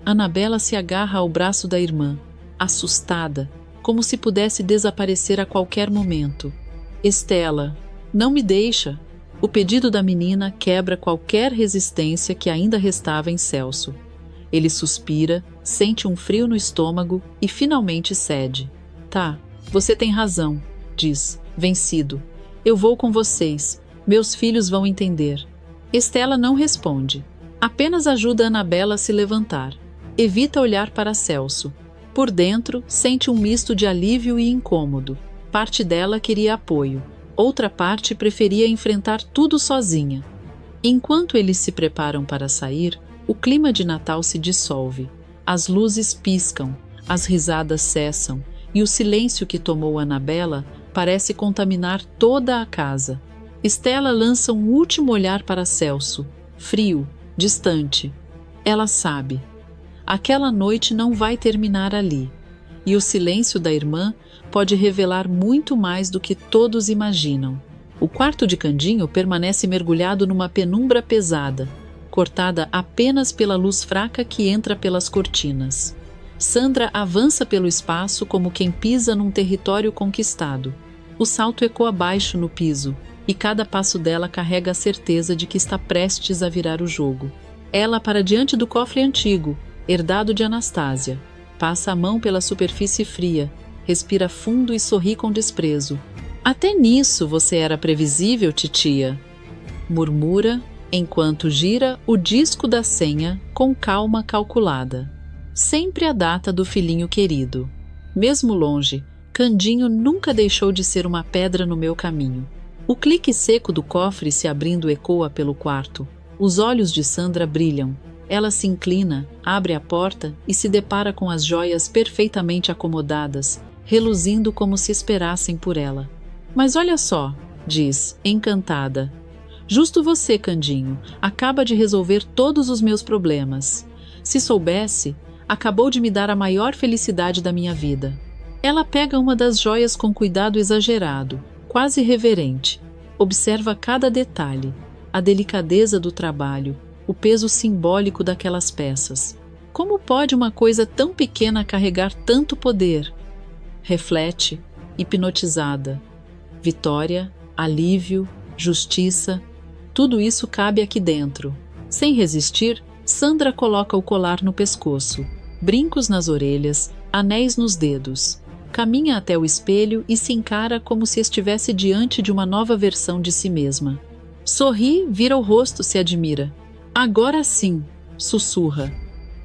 Annabella se agarra ao braço da irmã, assustada, como se pudesse desaparecer a qualquer momento. Stella, não me deixa. O pedido da menina quebra qualquer resistência que ainda restava em Celso. Ele suspira, sente um frio no estômago e finalmente cede. Tá, você tem razão, diz, vencido. Eu vou com vocês. Meus filhos vão entender. Stella não responde. Apenas ajuda Annabella a se levantar. Evita olhar para Celso. Por dentro, sente um misto de alívio e incômodo. Parte dela queria apoio. Outra parte preferia enfrentar tudo sozinha. Enquanto eles se preparam para sair, o clima de Natal se dissolve. As luzes piscam, as risadas cessam, e o silêncio que tomou Annabella parece contaminar toda a casa. Stella lança um último olhar para Celso, frio, distante. Ela sabe. Aquela noite não vai terminar ali, e o silêncio da irmã pode revelar muito mais do que todos imaginam. O quarto de Candinho permanece mergulhado numa penumbra pesada, cortada apenas pela luz fraca que entra pelas cortinas. Sandra avança pelo espaço como quem pisa num território conquistado. O salto ecoa baixo no piso, e cada passo dela carrega a certeza de que está prestes a virar o jogo. Ela para diante do cofre antigo, herdado de Anastásia. Passa a mão pela superfície fria, respira fundo e sorri com desprezo. Até nisso você era previsível, titia, murmura, enquanto gira o disco da senha com calma calculada. Sempre a data do filhinho querido. Mesmo longe, Candinho nunca deixou de ser uma pedra no meu caminho. O clique seco do cofre se abrindo ecoa pelo quarto. Os olhos de Sandra brilham. Ela se inclina, abre a porta e se depara com as joias perfeitamente acomodadas, reluzindo como se esperassem por ela. Mas olha só, diz, encantada. Justo você, Candinho, acaba de resolver todos os meus problemas. Se soubesse, Acabou de me dar a maior felicidade da minha vida. Ela pega uma das joias com cuidado exagerado, quase reverente. Observa cada detalhe, a delicadeza do trabalho, o peso simbólico daquelas peças. Como pode uma coisa tão pequena carregar tanto poder? Reflete, hipnotizada. Vitória, alívio, justiça, tudo isso cabe aqui dentro. Sem resistir, Sandra coloca o colar no pescoço, brincos nas orelhas, anéis nos dedos. Caminha até o espelho e se encara como se estivesse diante de uma nova versão de si mesma. Sorri, vira o rosto, se admira. Agora sim, sussurra.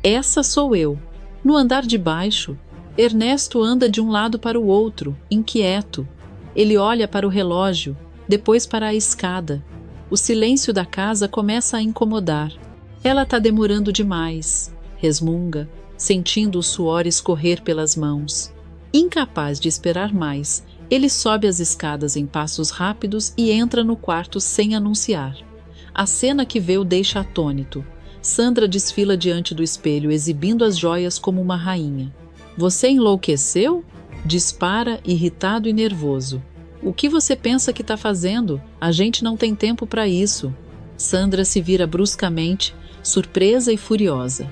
Essa sou eu. No andar de baixo, Ernesto anda de um lado para o outro, inquieto. Ele olha para o relógio, depois para a escada. O silêncio da casa começa a incomodar. Ela está demorando demais, resmunga, sentindo o suor escorrer pelas mãos. Incapaz de esperar mais, ele sobe as escadas em passos rápidos e entra no quarto sem anunciar. A cena que vê o deixa atônito. Sandra desfila diante do espelho, exibindo as joias como uma rainha. Você enlouqueceu? Dispara, irritado e nervoso. O que você pensa que está fazendo? A gente não tem tempo para isso. Sandra se vira bruscamente, surpresa e furiosa.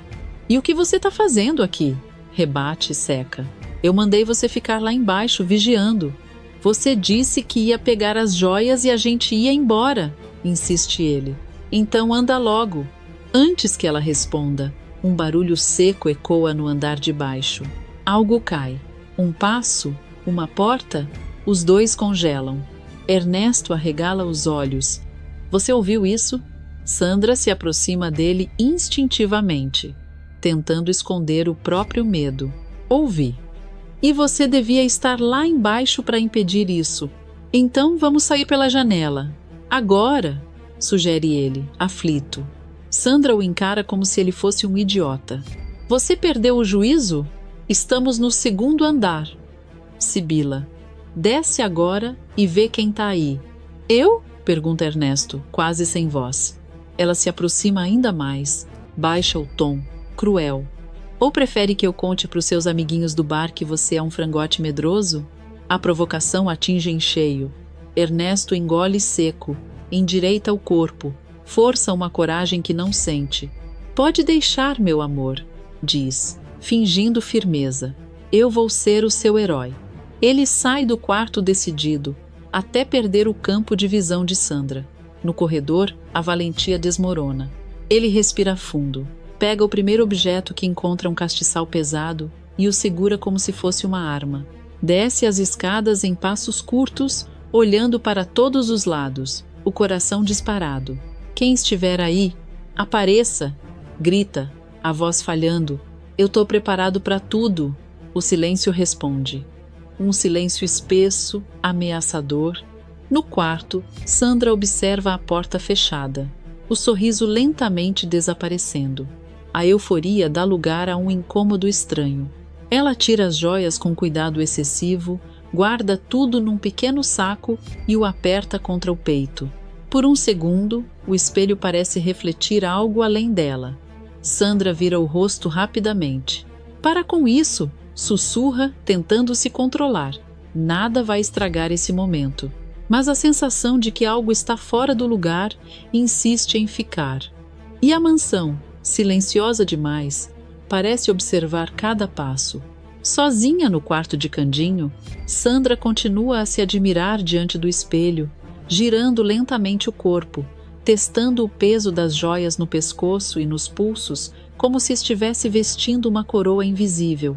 E o que você está fazendo aqui? Rebate seca. Eu mandei você ficar lá embaixo, vigiando. Você disse que ia pegar as joias e a gente ia embora, insiste ele. Então anda logo. Antes que ela responda, um barulho seco ecoa no andar de baixo. Algo cai. Um passo? Uma porta? Os dois congelam. Ernesto arregala os olhos. Você ouviu isso? Sandra se aproxima dele instintivamente, tentando esconder o próprio medo. Ouvi. E você devia estar lá embaixo para impedir isso. Então vamos sair pela janela. Agora, sugere ele, aflito. Sandra o encara como se ele fosse um idiota. Você perdeu o juízo? Estamos no segundo andar. Sibila. Desce agora e vê quem tá aí. Eu? Pergunta Ernesto, quase sem voz. Ela se aproxima ainda mais, baixa o tom, cruel. Ou prefere que eu conte para os seus amiguinhos do bar que você é um frangote medroso? A provocação atinge em cheio. Ernesto engole seco, endireita o corpo, força uma coragem que não sente. Pode deixar, meu amor, diz, fingindo firmeza. Eu vou ser o seu herói. Ele sai do quarto decidido, até perder o campo de visão de Sandra. No corredor, a valentia desmorona. Ele respira fundo. Pega o primeiro objeto que encontra um castiçal pesado e o segura como se fosse uma arma. Desce as escadas em passos curtos, olhando para todos os lados, o coração disparado. Quem estiver aí, apareça! Grita, a voz falhando. Eu tô preparado para tudo. O silêncio responde. Um silêncio espesso, ameaçador. No quarto, Sandra observa a porta fechada, o sorriso lentamente desaparecendo. A euforia dá lugar a um incômodo estranho. Ela tira as joias com cuidado excessivo, guarda tudo num pequeno saco e o aperta contra o peito. Por um segundo, o espelho parece refletir algo além dela. Sandra vira o rosto rapidamente. Para com isso! Sussurra, tentando se controlar. Nada vai estragar esse momento. Mas a sensação de que algo está fora do lugar insiste em ficar. E a mansão, silenciosa demais, parece observar cada passo. Sozinha no quarto de Candinho, Sandra continua a se admirar diante do espelho, girando lentamente o corpo, testando o peso das joias no pescoço e nos pulsos, como se estivesse vestindo uma coroa invisível.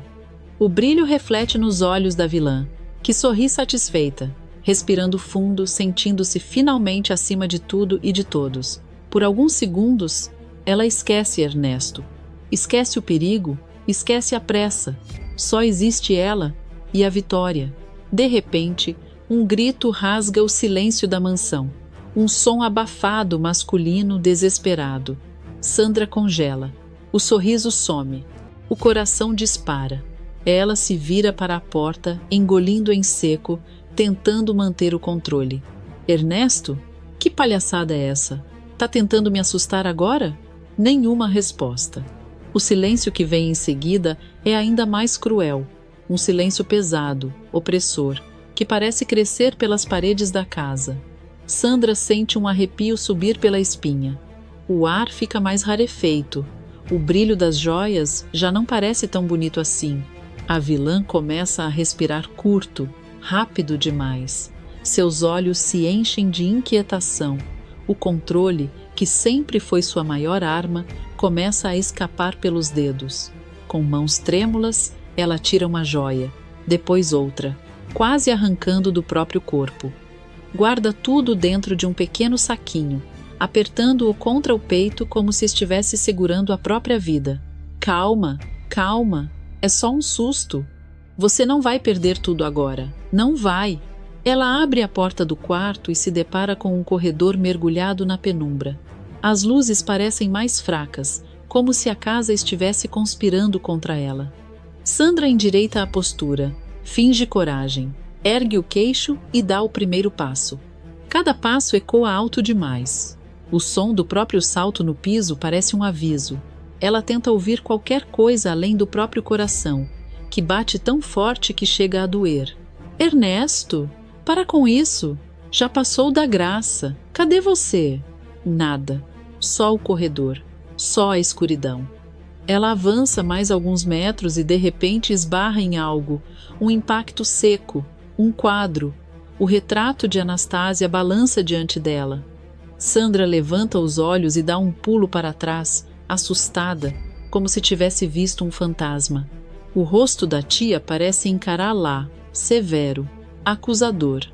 O brilho reflete nos olhos da vilã, que sorri satisfeita, respirando fundo, sentindo-se finalmente acima de tudo e de todos. Por alguns segundos, ela esquece Ernesto. Esquece o perigo, esquece a pressa. Só existe ela e a vitória. De repente, um grito rasga o silêncio da mansão. Um som abafado, masculino, desesperado. Sandra congela. O sorriso some. O coração dispara. Ela se vira para a porta, engolindo em seco, tentando manter o controle. Ernesto? Que palhaçada é essa? Tá tentando me assustar agora? Nenhuma resposta. O silêncio que vem em seguida é ainda mais cruel, um silêncio pesado, opressor, que parece crescer pelas paredes da casa. Sandra sente um arrepio subir pela espinha. O ar fica mais rarefeito. O brilho das joias já não parece tão bonito assim. A vilã começa a respirar curto, rápido demais. Seus olhos se enchem de inquietação. O controle, que sempre foi sua maior arma, começa a escapar pelos dedos. Com mãos trêmulas, ela tira uma joia, depois outra, quase arrancando do próprio corpo. Guarda tudo dentro de um pequeno saquinho, apertando-o contra o peito como se estivesse segurando a própria vida. Calma, calma, é só um susto. Você não vai perder tudo agora, não vai. Ela abre a porta do quarto e se depara com um corredor mergulhado na penumbra. As luzes parecem mais fracas, como se a casa estivesse conspirando contra ela. Sandra endireita a postura, finge coragem, ergue o queixo e dá o primeiro passo. Cada passo ecoa alto demais. O som do próprio salto no piso parece um aviso. Ela tenta ouvir qualquer coisa além do próprio coração, que bate tão forte que chega a doer. Ernesto, para com isso! Já passou da graça. Cadê você? Nada. Só o corredor. Só a escuridão. Ela avança mais alguns metros e de repente esbarra em algo. Um impacto seco. Um quadro. O retrato de Anastasia balança diante dela. Sandra levanta os olhos e dá um pulo para trás, assustada, como se tivesse visto um fantasma. O rosto da tia parece encará-la, severo, acusador.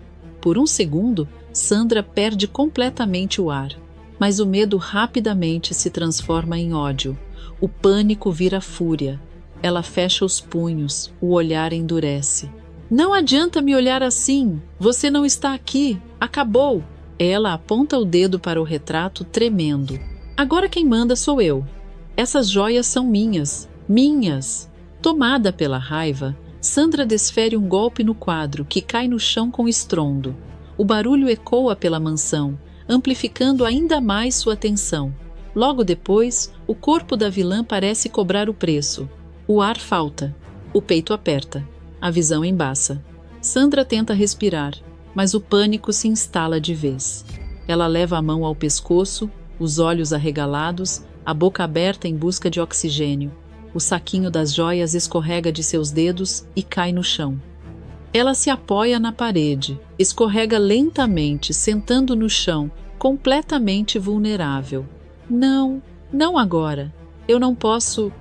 Por um segundo, Sandra perde completamente o ar, mas o medo rapidamente se transforma em ódio. O pânico vira fúria. Ela fecha os punhos, o olhar endurece. Não adianta me olhar assim! Você não está aqui! Acabou! Ela aponta o dedo para o retrato, tremendo. Agora quem manda sou eu. Essas joias são minhas. Minhas! Tomada pela raiva, Sandra desfere um golpe no quadro, que cai no chão com estrondo. O barulho ecoa pela mansão, amplificando ainda mais sua tensão. Logo depois, o corpo da vilã parece cobrar o preço. O ar falta. O peito aperta. A visão embaça. Sandra tenta respirar, mas o pânico se instala de vez. Ela leva a mão ao pescoço, os olhos arregalados, a boca aberta em busca de oxigênio. O saquinho das joias escorrega de seus dedos e cai no chão. Ela se apoia na parede, escorrega lentamente, sentando no chão, completamente vulnerável. Não, não agora. Eu não posso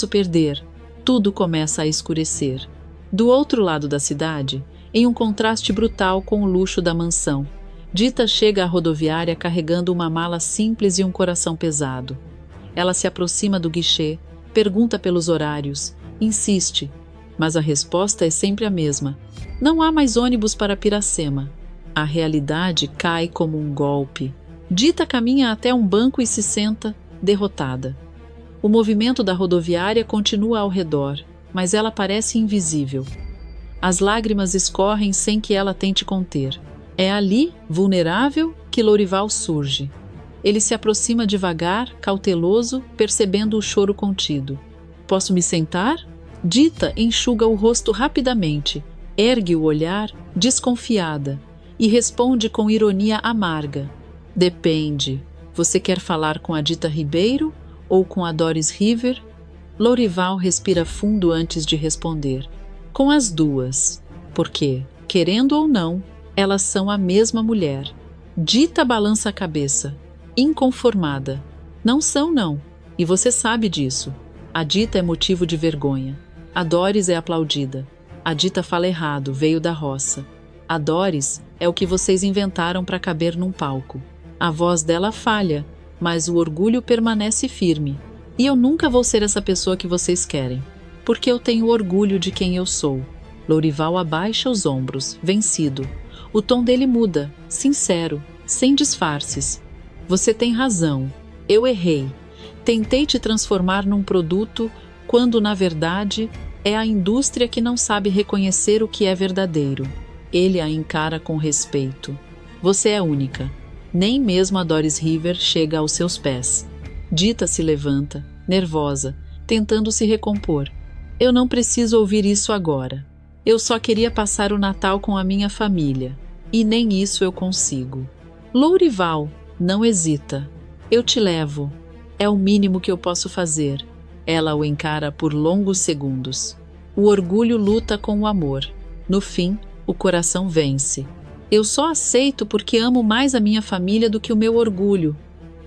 perder. Tudo começa a escurecer. Do outro lado da cidade, em um contraste brutal com o luxo da mansão, Dita chega à rodoviária carregando uma mala simples e um coração pesado. Ela se aproxima do guichê, pergunta pelos horários, insiste, mas a resposta é sempre a mesma. Não há mais ônibus para Piracema. A realidade cai como um golpe. Dita caminha até um banco e se senta, derrotada. O movimento da rodoviária continua ao redor, mas ela parece invisível. As lágrimas escorrem sem que ela tente conter. É ali, vulnerável, que Lourival surge. Ele se aproxima devagar, cauteloso, percebendo o choro contido. Posso me sentar? Dita enxuga o rosto rapidamente, ergue o olhar, desconfiada, e responde com ironia amarga. Depende. Você quer falar com a Dita Ribeiro ou com a Doris River? Lourival respira fundo antes de responder. Com as duas. Porque, querendo ou não, elas são a mesma mulher. Dita balança a cabeça, inconformada. Não são, não. E você sabe disso. A Dita é motivo de vergonha. A Doris é aplaudida. A Dita fala errado, veio da roça. A Doris é o que vocês inventaram para caber num palco. A voz dela falha, mas o orgulho permanece firme. E eu nunca vou ser essa pessoa que vocês querem, porque eu tenho orgulho de quem eu sou. Lourival abaixa os ombros, vencido. O tom dele muda, sincero, sem disfarces. Você tem razão. Eu errei. Tentei te transformar num produto quando, na verdade, é a indústria que não sabe reconhecer o que é verdadeiro. Ele a encara com respeito. Você é única. Nem mesmo a Doris River chega aos seus pés. Dita se levanta, nervosa, tentando se recompor. Eu não preciso ouvir isso agora. Eu só queria passar o Natal com a minha família. E nem isso eu consigo. Lourival, não hesita. Eu te levo. É o mínimo que eu posso fazer. Ela o encara por longos segundos. O orgulho luta com o amor. No fim, o coração vence. Eu só aceito porque amo mais a minha família do que o meu orgulho.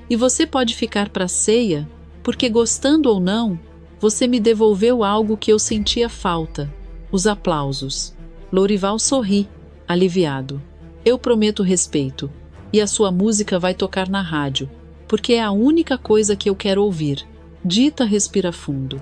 E você pode ficar para a ceia, porque gostando ou não, você me devolveu algo que eu sentia falta, os aplausos. Lourival sorri, aliviado. Eu prometo respeito, e a sua música vai tocar na rádio, porque é a única coisa que eu quero ouvir. Dita respira fundo.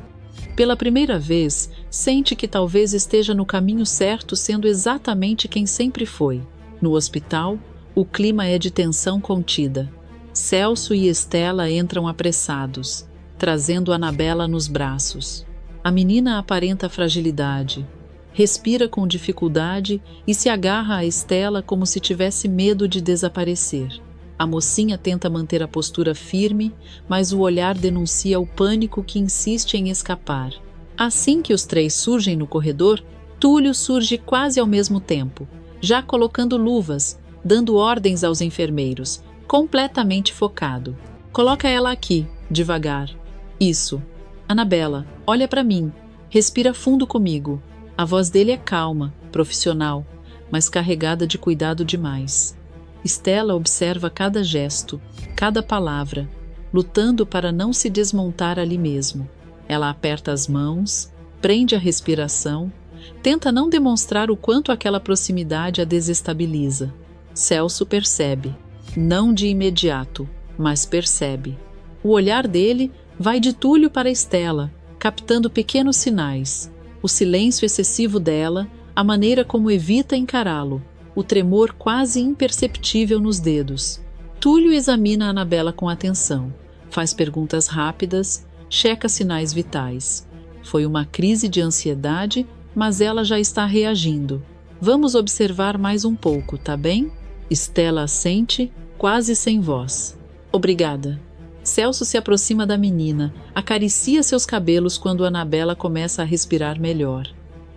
Pela primeira vez, sente que talvez esteja no caminho certo, sendo exatamente quem sempre foi. No hospital, o clima é de tensão contida. Celso e Estela entram apressados, trazendo Anabela nos braços. A menina aparenta fragilidade. Respira com dificuldade e se agarra a Estela como se tivesse medo de desaparecer. A mocinha tenta manter a postura firme, mas o olhar denuncia o pânico que insiste em escapar. Assim que os três surgem no corredor, Túlio surge quase ao mesmo tempo, já colocando luvas, dando ordens aos enfermeiros, completamente focado. Coloca ela aqui, devagar. Isso. Anabela, olha para mim. Respira fundo comigo. A voz dele é calma, profissional, mas carregada de cuidado demais. Estela observa cada gesto, cada palavra, lutando para não se desmontar ali mesmo. Ela aperta as mãos, prende a respiração, tenta não demonstrar o quanto aquela proximidade a desestabiliza. Celso percebe, não de imediato, mas percebe. O olhar dele vai de Túlio para Estela, captando pequenos sinais. O silêncio excessivo dela, a maneira como evita encará-lo, o tremor quase imperceptível nos dedos. Túlio examina Anabela com atenção, faz perguntas rápidas, checa sinais vitais. Foi uma crise de ansiedade, mas ela já está reagindo. Vamos observar mais um pouco, tá bem? Estela assente, quase sem voz. Obrigada. Celso se aproxima da menina, acaricia seus cabelos quando Anabela começa a respirar melhor.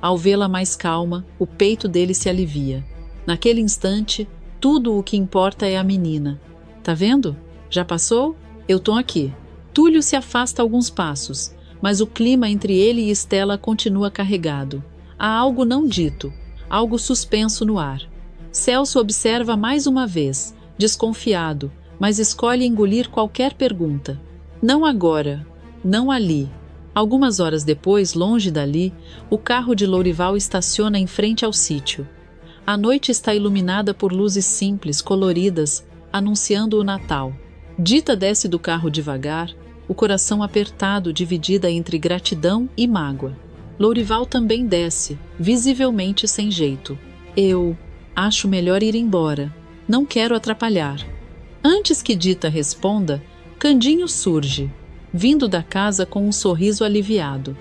Ao vê-la mais calma, o peito dele se alivia. Naquele instante, tudo o que importa é a menina. Tá vendo? Já passou? Eu tô aqui. Túlio se afasta alguns passos, mas o clima entre ele e Estela continua carregado. Há algo não dito, algo suspenso no ar. Celso observa mais uma vez, desconfiado, mas escolhe engolir qualquer pergunta. Não agora, não ali. Algumas horas depois, longe dali, o carro de Lourival estaciona em frente ao sítio. A noite está iluminada por luzes simples, coloridas, anunciando o Natal. Dita desce do carro devagar, o coração apertado, dividida entre gratidão e mágoa. Lourival também desce, visivelmente sem jeito. Eu acho melhor ir embora. Não quero atrapalhar. Antes que Dita responda, Candinho surge, vindo da casa com um sorriso aliviado.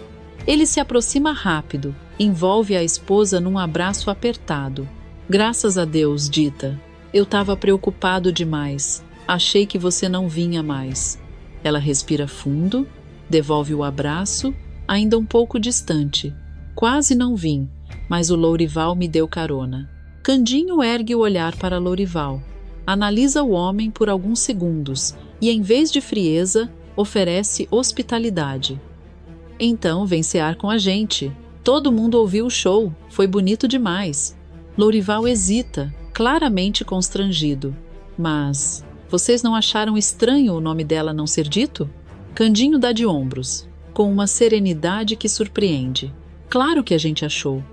Ele se aproxima rápido, envolve a esposa num abraço apertado. Graças a Deus, Dita. Eu estava preocupado demais. Achei que você não vinha mais. Ela respira fundo, devolve o abraço, ainda um pouco distante. Quase não vim, mas o Lourival me deu carona. Candinho ergue o olhar para Lourival. Analisa o homem por alguns segundos e, em vez de frieza, oferece hospitalidade. Então, vem cear com a gente. Todo mundo ouviu o show, foi bonito demais. Lourival hesita, claramente constrangido. Mas, vocês não acharam estranho o nome dela não ser dito? Candinho dá de ombros, com uma serenidade que surpreende. Claro que a gente achou,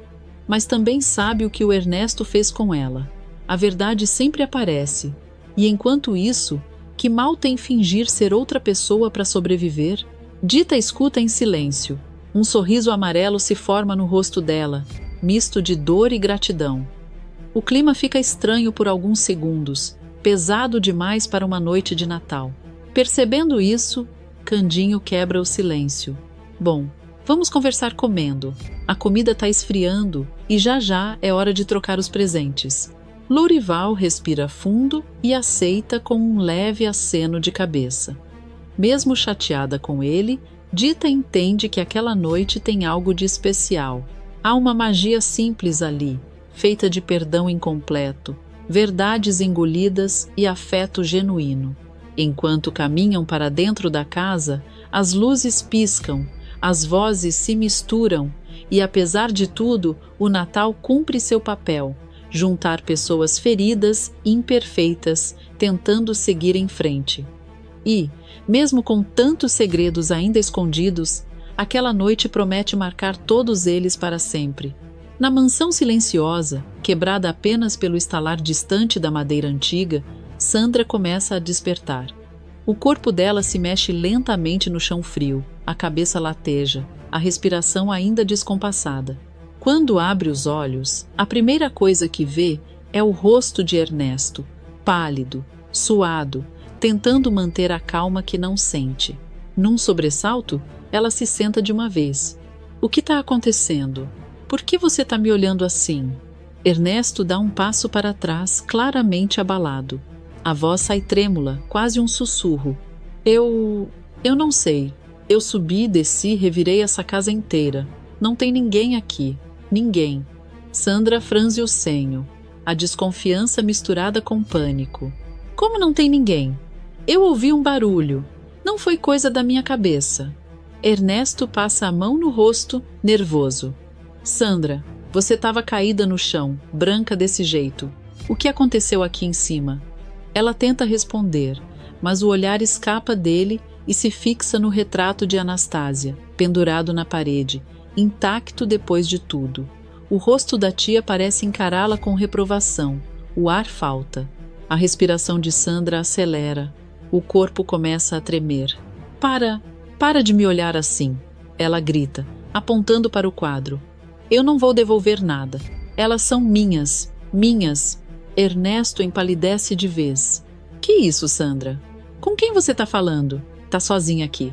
mas também sabe o que o Ernesto fez com ela. A verdade sempre aparece, e enquanto isso, que mal tem fingir ser outra pessoa para sobreviver? Dita escuta em silêncio. Um sorriso amarelo se forma no rosto dela, misto de dor e gratidão. O clima fica estranho por alguns segundos, pesado demais para uma noite de Natal. Percebendo isso, Candinho quebra o silêncio. Bom, vamos conversar comendo. A comida está esfriando e já é hora de trocar os presentes. Lourival respira fundo e aceita com um leve aceno de cabeça. Mesmo chateada com ele, Dita entende que aquela noite tem algo de especial. Há uma magia simples ali, feita de perdão incompleto, verdades engolidas e afeto genuíno. Enquanto caminham para dentro da casa, as luzes piscam, as vozes se misturam e, apesar de tudo, o Natal cumpre seu papel: juntar pessoas feridas e imperfeitas, tentando seguir em frente. E, mesmo com tantos segredos ainda escondidos, aquela noite promete marcar todos eles para sempre. Na mansão silenciosa, quebrada apenas pelo estalar distante da madeira antiga, Sandra começa a despertar. O corpo dela se mexe lentamente no chão frio, a cabeça lateja, a respiração ainda descompassada. Quando abre os olhos, a primeira coisa que vê é o rosto de Ernesto, pálido, suado, tentando manter a calma que não sente. Num sobressalto, ela se senta de uma vez. O que está acontecendo? Por que você está me olhando assim? Ernesto dá um passo para trás, claramente abalado. A voz sai trêmula, quase um sussurro. Eu não sei. Eu subi, desci, revirei essa casa inteira. Não tem ninguém aqui. Ninguém. Sandra franze o senho. A desconfiança misturada com pânico. Como não tem ninguém? Eu ouvi um barulho. Não foi coisa da minha cabeça. Ernesto passa a mão no rosto, nervoso. Sandra, você estava caída no chão, branca desse jeito. O que aconteceu aqui em cima? Ela tenta responder, mas o olhar escapa dele e se fixa no retrato de Anastásia, pendurado na parede, intacto depois de tudo. O rosto da tia parece encará-la com reprovação. O ar falta. A respiração de Sandra acelera. O corpo começa a tremer. Para de me olhar assim, ela grita, apontando para o quadro. Eu não vou devolver nada. Elas são minhas. Ernesto empalidece de vez. Que isso, Sandra? Com quem você está falando? Tá sozinha aqui.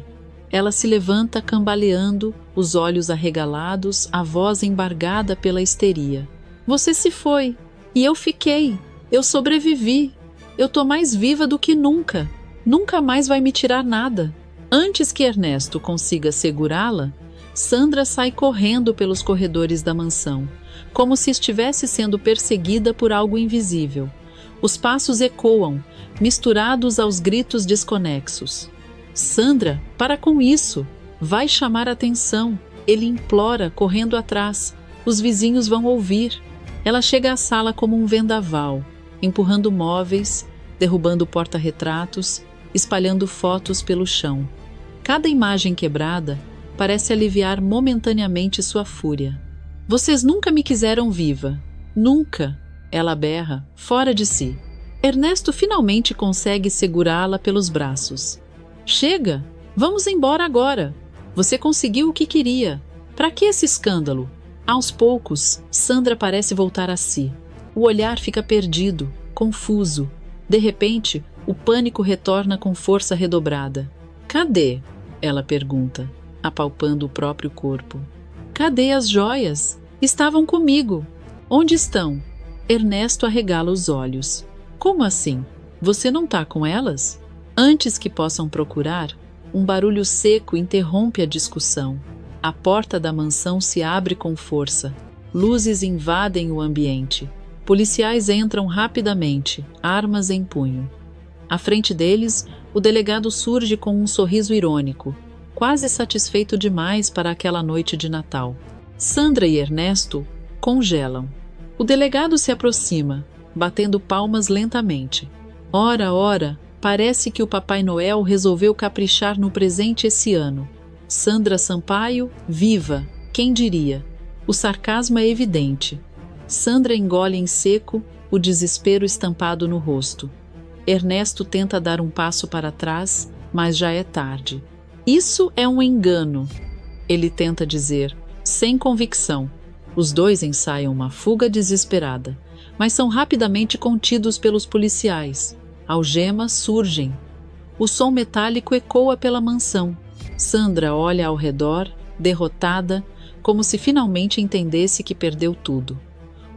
Ela se levanta cambaleando, os olhos arregalados, a voz embargada pela histeria. Você se foi. E eu fiquei. Eu sobrevivi. Eu tô mais viva do que nunca. Nunca mais vai me tirar nada. Antes que Ernesto consiga segurá-la, Sandra sai correndo pelos corredores da mansão, como se estivesse sendo perseguida por algo invisível. Os passos ecoam, misturados aos gritos desconexos. Sandra, para com isso! Vai chamar atenção! Ele implora, correndo atrás. Os vizinhos vão ouvir. Ela chega à sala como um vendaval, empurrando móveis, derrubando porta-retratos, espalhando fotos pelo chão. Cada imagem quebrada parece aliviar momentaneamente sua fúria. Vocês nunca me quiseram viva. Nunca! Ela berra, fora de si. Ernesto finalmente consegue segurá-la pelos braços. Chega! Vamos embora agora! Você conseguiu o que queria. Para que esse escândalo? Aos poucos, Sandra parece voltar a si. O olhar fica perdido, confuso. De repente, o pânico retorna com força redobrada. Cadê? Ela pergunta, apalpando o próprio corpo. Cadê as joias? Estavam comigo. Onde estão? Ernesto arregala os olhos. Como assim? Você não tá com elas? Antes que possam procurar, um barulho seco interrompe a discussão. A porta da mansão se abre com força. Luzes invadem o ambiente. Policiais entram rapidamente, armas em punho. À frente deles, o delegado surge com um sorriso irônico, quase satisfeito demais para aquela noite de Natal. Sandra e Ernesto congelam. O delegado se aproxima, batendo palmas lentamente. Ora, parece que o Papai Noel resolveu caprichar no presente esse ano. Sandra Sampaio, viva, quem diria? O sarcasmo é evidente. Sandra engole em seco, o desespero estampado no rosto. Ernesto tenta dar um passo para trás, mas já é tarde. Isso é um engano, ele tenta dizer, sem convicção. Os dois ensaiam uma fuga desesperada, mas são rapidamente contidos pelos policiais. Algemas surgem. O som metálico ecoa pela mansão. Sandra olha ao redor, derrotada, como se finalmente entendesse que perdeu tudo.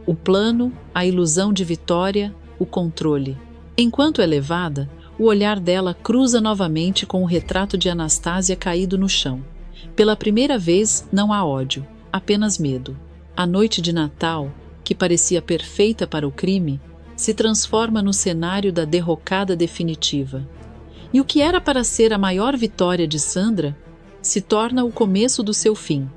O plano, a ilusão de vitória, o controle. Enquanto é levada, o olhar dela cruza novamente com o retrato de Anastásia caído no chão. Pela primeira vez, não há ódio, apenas medo. A noite de Natal, que parecia perfeita para o crime, se transforma no cenário da derrocada definitiva. E o que era para ser a maior vitória de Sandra se torna o começo do seu fim.